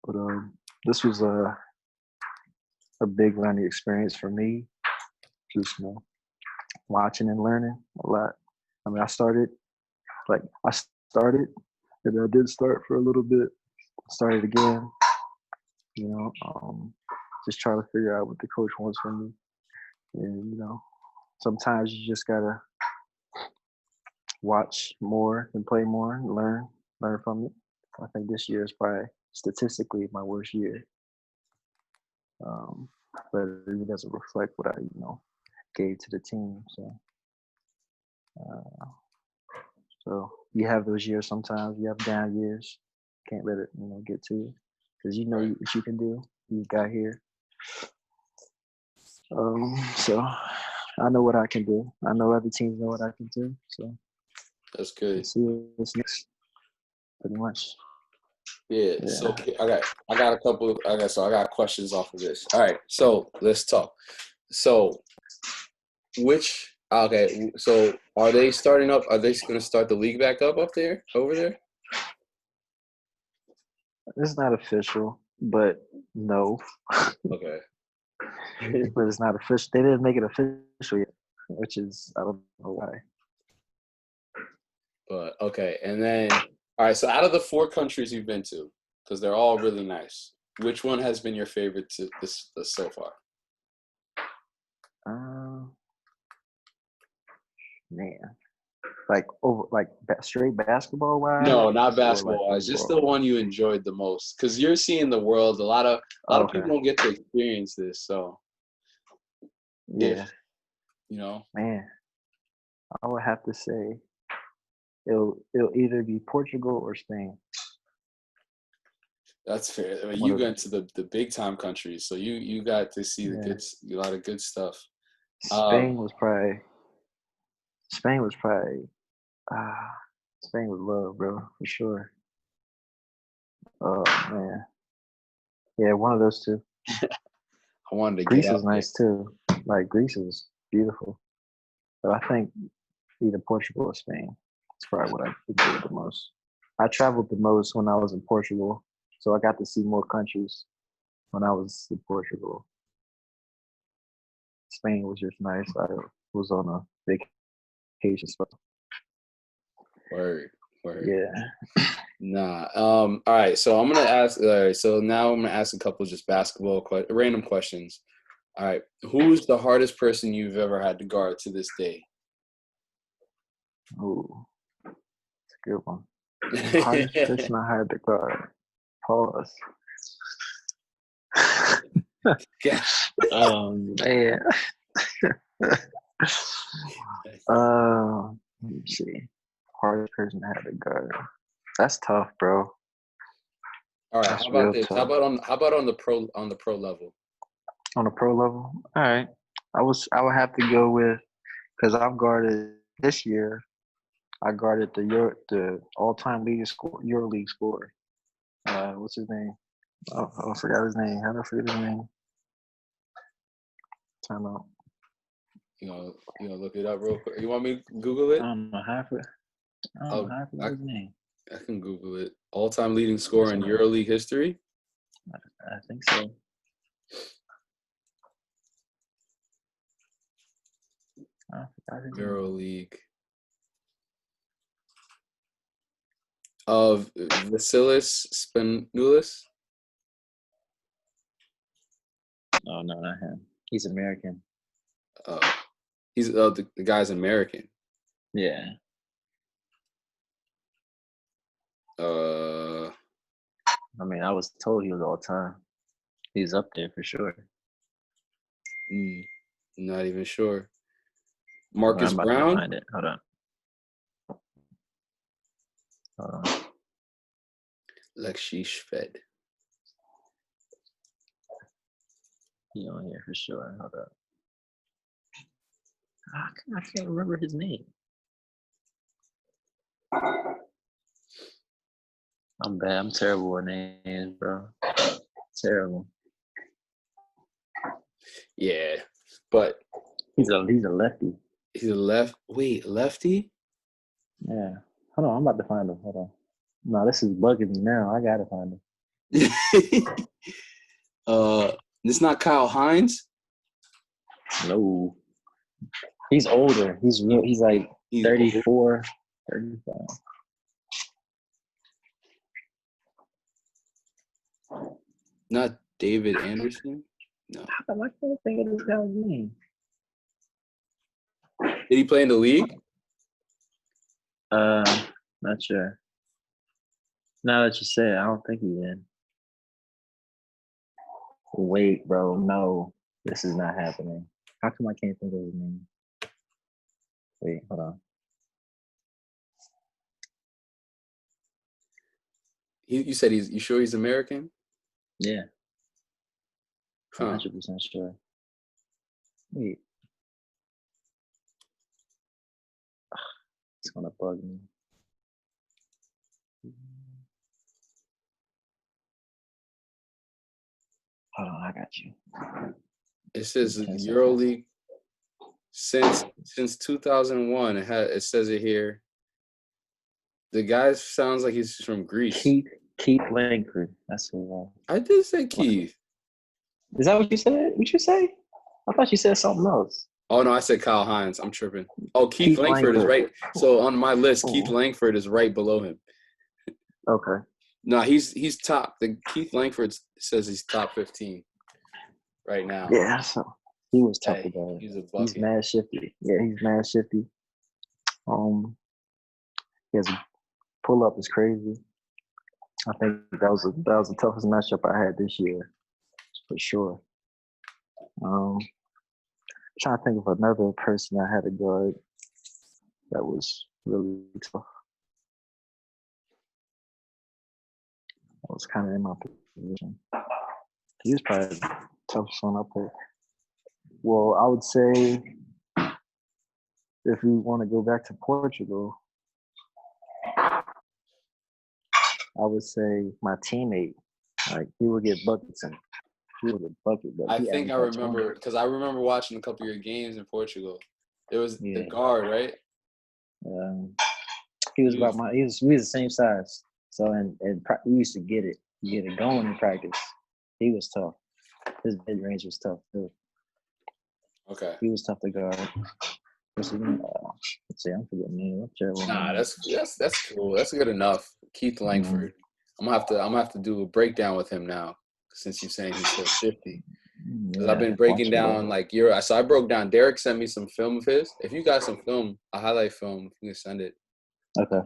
But this was a big learning experience for me. Just watching and learning a lot. I mean, I started, and I did start for a little bit. Started again. Just trying to figure out what the coach wants from me. And sometimes you just gotta watch more and play more and learn from it. I think this year is probably statistically my worst year. But it really doesn't reflect what I, gave to the team. So you have those years sometimes. You have down years. Can't let it, get to you. Because you know what you can do. You got here. So I know what I can do. I know other teams know what I can do. So that's good. Let's see what's next. Pretty much. Yeah. So I got questions off of this. All right. So let's talk. So so are they starting up? Are they going to start the league back up over there? It's not official, but no. Okay. But it's not official. They didn't make it official yet, which is, I don't know why. But okay. And then, all right. So out of the 4 countries you've been to, because they're all really nice, which one has been your favorite to this so far? Man, straight basketball wise? No, not basketball wise. Just the one you enjoyed the most, because you're seeing the world. A lot of people don't get to experience this. So yeah, man, I would have to say it'll either be Portugal or Spain. That's fair. I mean, you went to the big time countries, so you got to see a lot of good stuff. Spain was love, bro, for sure. Oh man, yeah, one of those two. I wanted to Greece get out is nice too. Like Greece is beautiful, but I think either Portugal or Spain. It's probably what I enjoyed the most. I traveled the most when I was in Portugal, so I got to see more countries when I was in Portugal. Spain was just nice. I was on a vacation spot. Word. Yeah. Nah. All right. So I'm gonna ask. All right. So now I'm gonna ask a couple of just basketball random questions. All right. Who's the hardest person you've ever had to guard to this day? Ooh, that's a good one. The hardest person I had to guard. Pause. Man. Let me see. Hardest person I had to guard. That's tough, bro. All right. That's How about real this? tough. How about on the pro level? On the pro level, all right. I would have to go with because I've guarded this year. I guarded the all-time leading EuroLeague scorer. What's his name? Oh, I forgot his name. How did I forget his name? Time out. You know, look it up real quick. You want me to Google it? I don't know how I forgot his name. I can Google it. All-time leading scorer in EuroLeague history. I think so. I forgot his name. EuroLeague. Of Vasilis Spanoulis. Oh no, not him. He's American. He's the guy's American. Yeah. I mean, I was told he was all time. He's up there for sure. Not even sure. Marcus I'm about Brown. to find it. Hold on. Lekshish Fed. He on here for sure. Hold up. I can't remember his name. I'm bad. I'm terrible with names, bro. Terrible. Yeah, but he's a lefty. He's a lefty? Yeah. Hold on, I'm about to find him. Hold on. No, this is bugging me now. I gotta find him. It's not Kyle Hines? No. He's older. He's like 34, 35. Not David Anderson? No. I can't think of this guy's name. Did he play in the league? Not sure. Now that you say it, I don't think he did. Wait, bro, no. This is not happening. How come I can't think of his name? Wait, hold on. You said you sure he's American? Yeah. Huh. 100% sure. Wait. It's gonna bug me. Hold on, I got you. It says EuroLeague since 2001. It says it here. The guy sounds like he's from Greece. Keith Langford. That's who. I did say Keith. Is that what you said? What you say? I thought you said something else. Oh no, I said Kyle Hines. I'm tripping. Oh, Keith Langford is right. So on my list, Keith Langford is right below him. Okay. No, he's top. The Keith Langford says he's top 15 right now. Yeah, so he was tough to guard. He's mad shifty. Yeah, he's mad shifty. His pull up is crazy. I think that was the toughest matchup I had this year, for sure. Trying to think of another person I had to guard that was really tough. I was kind of in my position. He was probably the toughest one up there. Well, I would say if we want to go back to Portugal, I would say my teammate, like he would get buckets and he would get bucket. But I think I remember because I remember watching a couple of your games in Portugal. It was the guard, right? He was about we was the same size. So and we used to get it going in practice. He was tough. His mid range was tough too. Okay. He was tough to guard. Let's see, I'm forgetting. Nah, that's cool. That's good enough. Keith Langford. I'm gonna have to do a breakdown with him now, since you're saying he's so shifty. Because I've been breaking down so I broke down. Derek sent me some film of his. If you got some film, a highlight film, you can send it. Okay.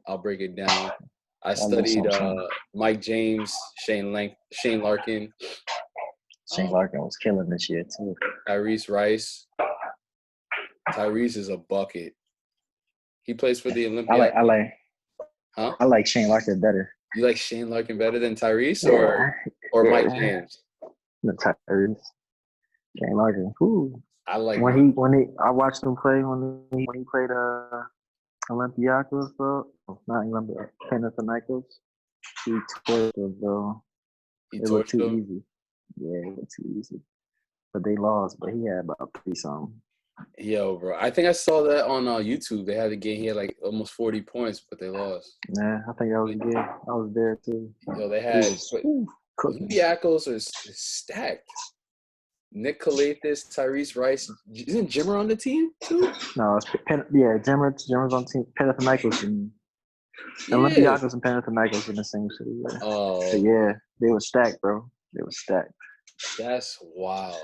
I'll break it down. I studied Mike James, Shane Larkin. Shane Larkin was killing this year too. Tyrese Rice. Tyrese is a bucket. He plays for the Olympic. I like Shane Larkin better. You like Shane Larkin better than Tyrese or Mike James? The Tyrese. Shane Larkin. Ooh. I like I watched him play when he played Olympiacos, bro. Not Panathinaikos. He torched them, bro. It looked too easy. Yeah, it looked too easy. But they lost, but he had about 3-something. Yo, bro. I think I saw that on YouTube. They had a game. He had like almost 40 points, but they lost. Nah, I think I was good. I was there too. Yo, they had Olympiacos are stacked. Nick Kalathis, Tyrese Rice. Isn't Jimmer on the team too? No, it's Jimmer's on the team. Panathinaikos and Olympiacos and Panathinaikos in the same city. Yeah. Oh. So yeah, they were stacked, bro. They were stacked. That's wild.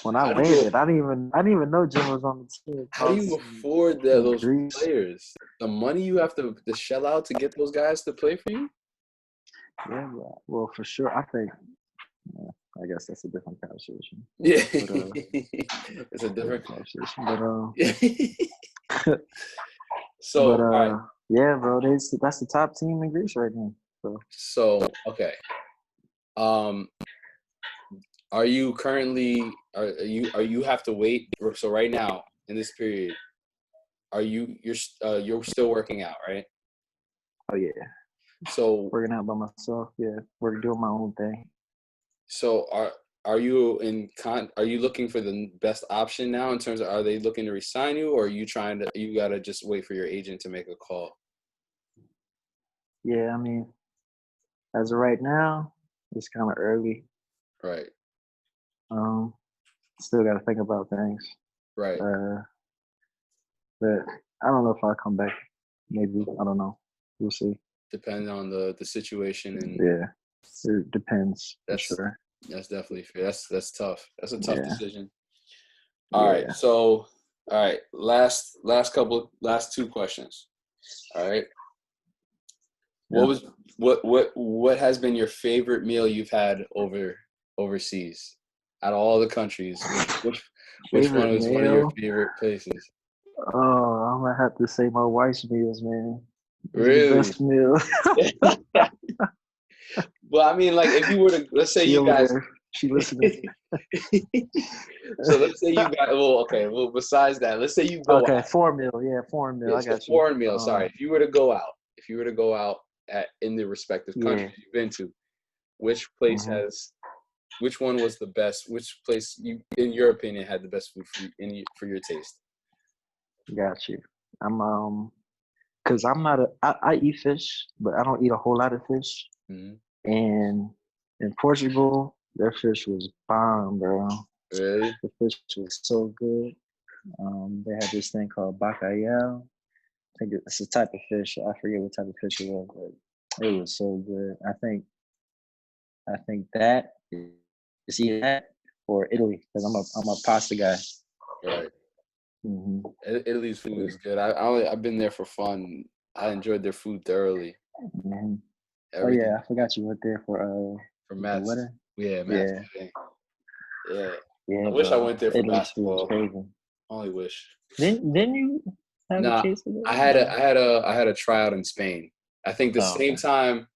When I landed, I didn't even know Jim was on the team. How do you afford those players? The money you have to shell out to get those guys to play for you? Yeah, well, for sure. I think, I guess that's a different conversation. Yeah, but, it's a different conversation. But so, right. Yeah, bro, that's the top team in Greece right now. So okay. Are you currently you have to wait? So right now in this period, you're still working out, right? Oh yeah. So working out by myself, yeah. We're doing my own thing. So are you are you looking for the best option now in terms of, are they looking to resign you, or are you you gotta just wait for your agent to make a call? Yeah, I mean, as of right now, it's kind of early. Right. Still got to think about things. Right. But I don't know if I'll come back. Maybe, I don't know. We'll see. Depending on the situation and. Yeah, it depends. That's sure. That's definitely fair. That's tough. That's a tough decision. All right. So, all right. Last two questions. All right. What has been your favorite meal you've had overseas? Out of all the countries, which one was one of your favorite places? Oh, I'm gonna have to say my wife's meals, man. Really? The best meal. Well, I mean, like, if you were to, let's say you guys. She listening. So let's say you got. Well, okay. Well, besides that, let's say you go. Okay, out. Foreign meal. Yeah, foreign meal. Yeah, I got you. Foreign meal. Sorry, if you were to go out, in the respective countries you've been to, which place which one was the best? Which place in your opinion, had the best food for your taste? Got you. I'm because I'm not I eat fish, but I don't eat a whole lot of fish. Mm-hmm. And in Portugal, their fish was bomb, bro. Really? The fish was so good. They had this thing called bacalhau. I think it's a type of fish. I forget what type of fish it was, but it was so good. I think that is either that or Italy, because I'm a pasta guy. Right. Mm-hmm. Italy's food is good. I've been there for fun. I enjoyed their food thoroughly. Mm-hmm. Oh yeah, I forgot you went there for Matt's wedding. Yeah, Matt's wedding. Yeah. I wish I went there for basketball. Crazy. Only wish. Didn't you have a case of it? I had a tryout in Spain. I think the same time,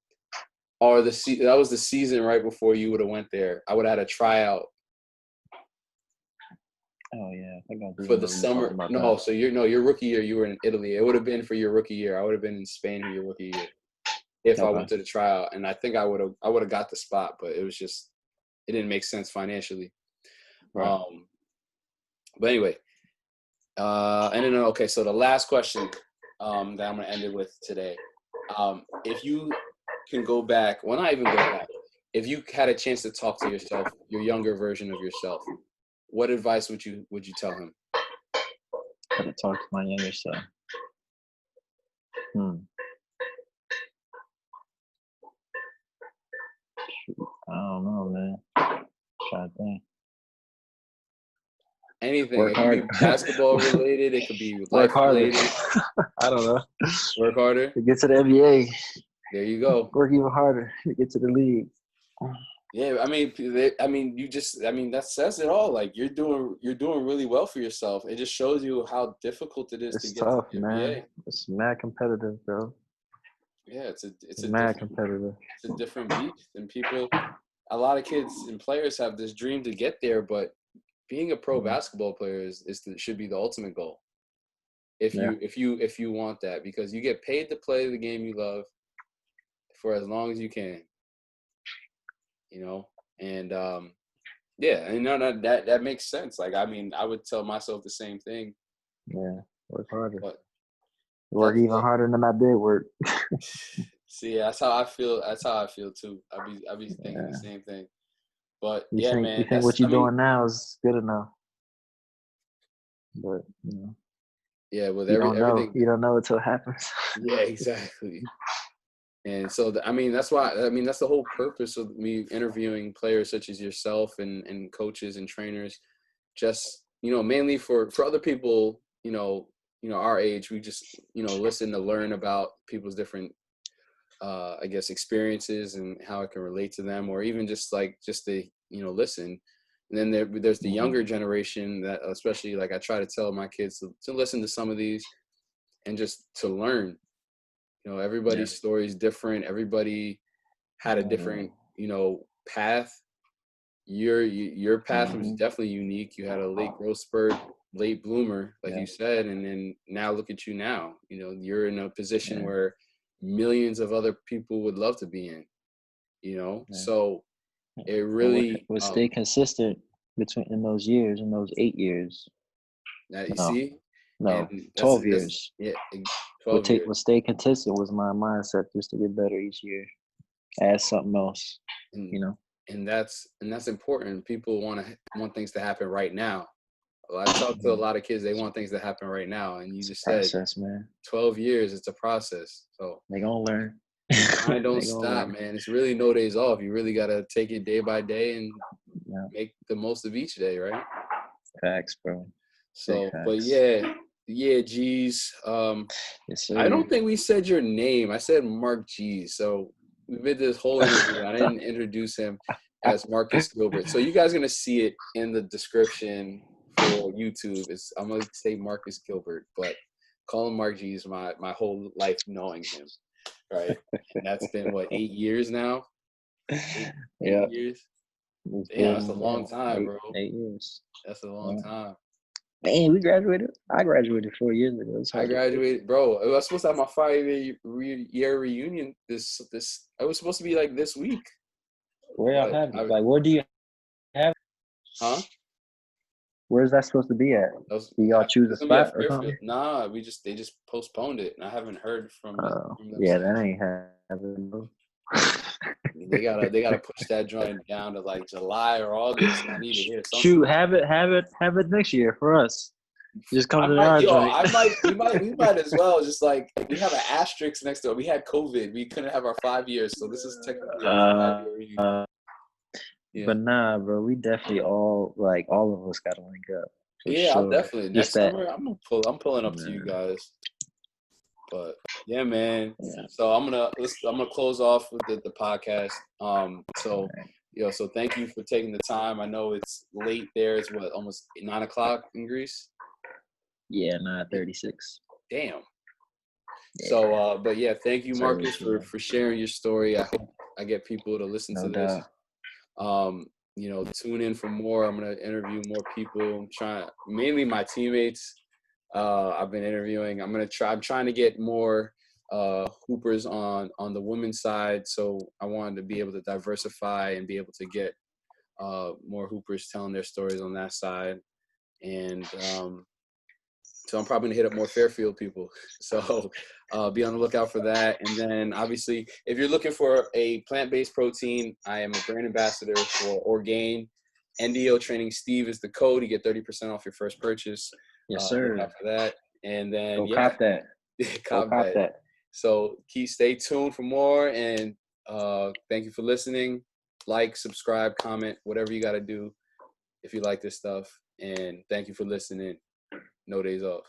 or that was the season right before you would have went there. I would have had a tryout. Oh yeah, I think I did. For the summer. No, so your rookie year you were in Italy. It would have been for your rookie year. I would have been in Spain for your rookie year if I went to the tryout, and I think I would have got the spot, but it didn't make sense financially. Right. But anyway, and then okay, so the last question that I'm gonna end it with today. If you can go back, well, not even go back. If you had a chance to talk to yourself, your younger version of yourself, what advice would you tell him? How to talk to my younger self. I don't know, man. Trying to think. Anything. It could be basketball related. It could be life related. I don't know. Work harder. To get to the NBA. There you go. Work even harder to get to the league. Yeah, I mean, that says it all. Like, you're doing really well for yourself. It just shows you how difficult it is to get tough, to the man. NBA. It's mad competitive, bro. Yeah, it's a mad different, competitive. it's a different beast, and people, a lot of kids and players have this dream to get there, but being a pro basketball player should be the ultimate goal. If you want that, because you get paid to play the game you love for as long as you can, you know, and yeah, and no, that makes sense. Like, I mean, I would tell myself the same thing. Yeah, work harder. But work even harder than I did work. See, that's how I feel. That's how I feel too. I be thinking the same thing. But you yeah, think, man, you think what you're doing now is good enough, but you know. Yeah, with everything, you don't know until it happens. Yeah, exactly. And so, I mean, that's why. I mean, that's the whole purpose of me interviewing players such as yourself and coaches and trainers. Just, you know, mainly for other people, you know, our age, we just, you know, listen to learn about people's different, I guess, experiences and how it can relate to them, or even just to, you know, listen. And then there's the younger generation that, especially, like, I try to tell my kids to listen to some of these and just to learn. You know, everybody's story is different. Everybody had a different, you know, path. Your path was definitely unique. You had a late growth spurt, late bloomer, like you said, and then now look at you now. You know, you're in a position where millions of other people would love to be in. You know, so it really would stay consistent in those years, in those 8 years. That you see. No, 12 years. Yeah, 12 years. What stay consistent was my mindset, just to get better each year. Add something else, you know. And that's important. People want things to happen right now. Well, I talk to a lot of kids; they want things to happen right now. And you just said, 12 years. It's a process. So they gonna learn. I don't stop, man. It's really no days off. You really gotta take it day by day and make the most of each day, right? Facts, bro. So, but yeah, G's. Yes, I don't think we said your name. I said Mark G's. So we did this whole interview. I didn't introduce him as Marcus Gilbert. So you guys are gonna see it in the description for YouTube. I'm gonna say Marcus Gilbert, but call him Mark G's my whole life knowing him. Right. And that's been what, 8 years now? 8 years? Damn, that's a long time, bro. 8 years. That's a long time. Man, we graduated. I graduated 4 years ago. I graduated, bro. I was supposed to have my 5-year reunion. This. I was supposed to be like this week. Where y'all have it? Like, where do you have? Huh? Where's that supposed to be at? Do y'all choose a spot or something? Nah, they just postponed it, and I haven't heard from them. Yeah, that ain't happening. They gotta push that joint down to like July or August. I need to hear something. Shoot, have it next year for us. Just come to our joint. We might as well. Just like, we have an asterisk next to it. We had COVID. We couldn't have our 5 years, so this is technically our 5-year reunion. Yeah. But nah, bro, we definitely all of us gotta link up. Yeah, sure. I'll definitely. Next summer, I'm pulling up to you guys. But yeah, man. Yeah. So I'm gonna close off with the podcast. So thank you for taking the time. I know it's late there. It's almost 9 o'clock in Greece. Yeah, 9:36. Damn. Yeah. So, but yeah, thank you, Marcus, for sharing your story. I hope I get people to listen to this. You know, tune in for more. I'm gonna interview more people. Mainly my teammates. I've been interviewing. I'm trying to get more hoopers on the women's side. So I wanted to be able to diversify and be able to get more hoopers telling their stories on that side. And so I'm probably gonna hit up more Fairfield people. So be on the lookout for that. And then obviously, if you're looking for a plant-based protein, I am a brand ambassador for Orgain. NDO Training Steve is the code. You get 30% off your first purchase. Yes, sir. Look out for that. And then cop that. cop that. So stay tuned for more. And thank you for listening. Like, subscribe, comment, whatever you got to do if you like this stuff. And thank you for listening. No days off.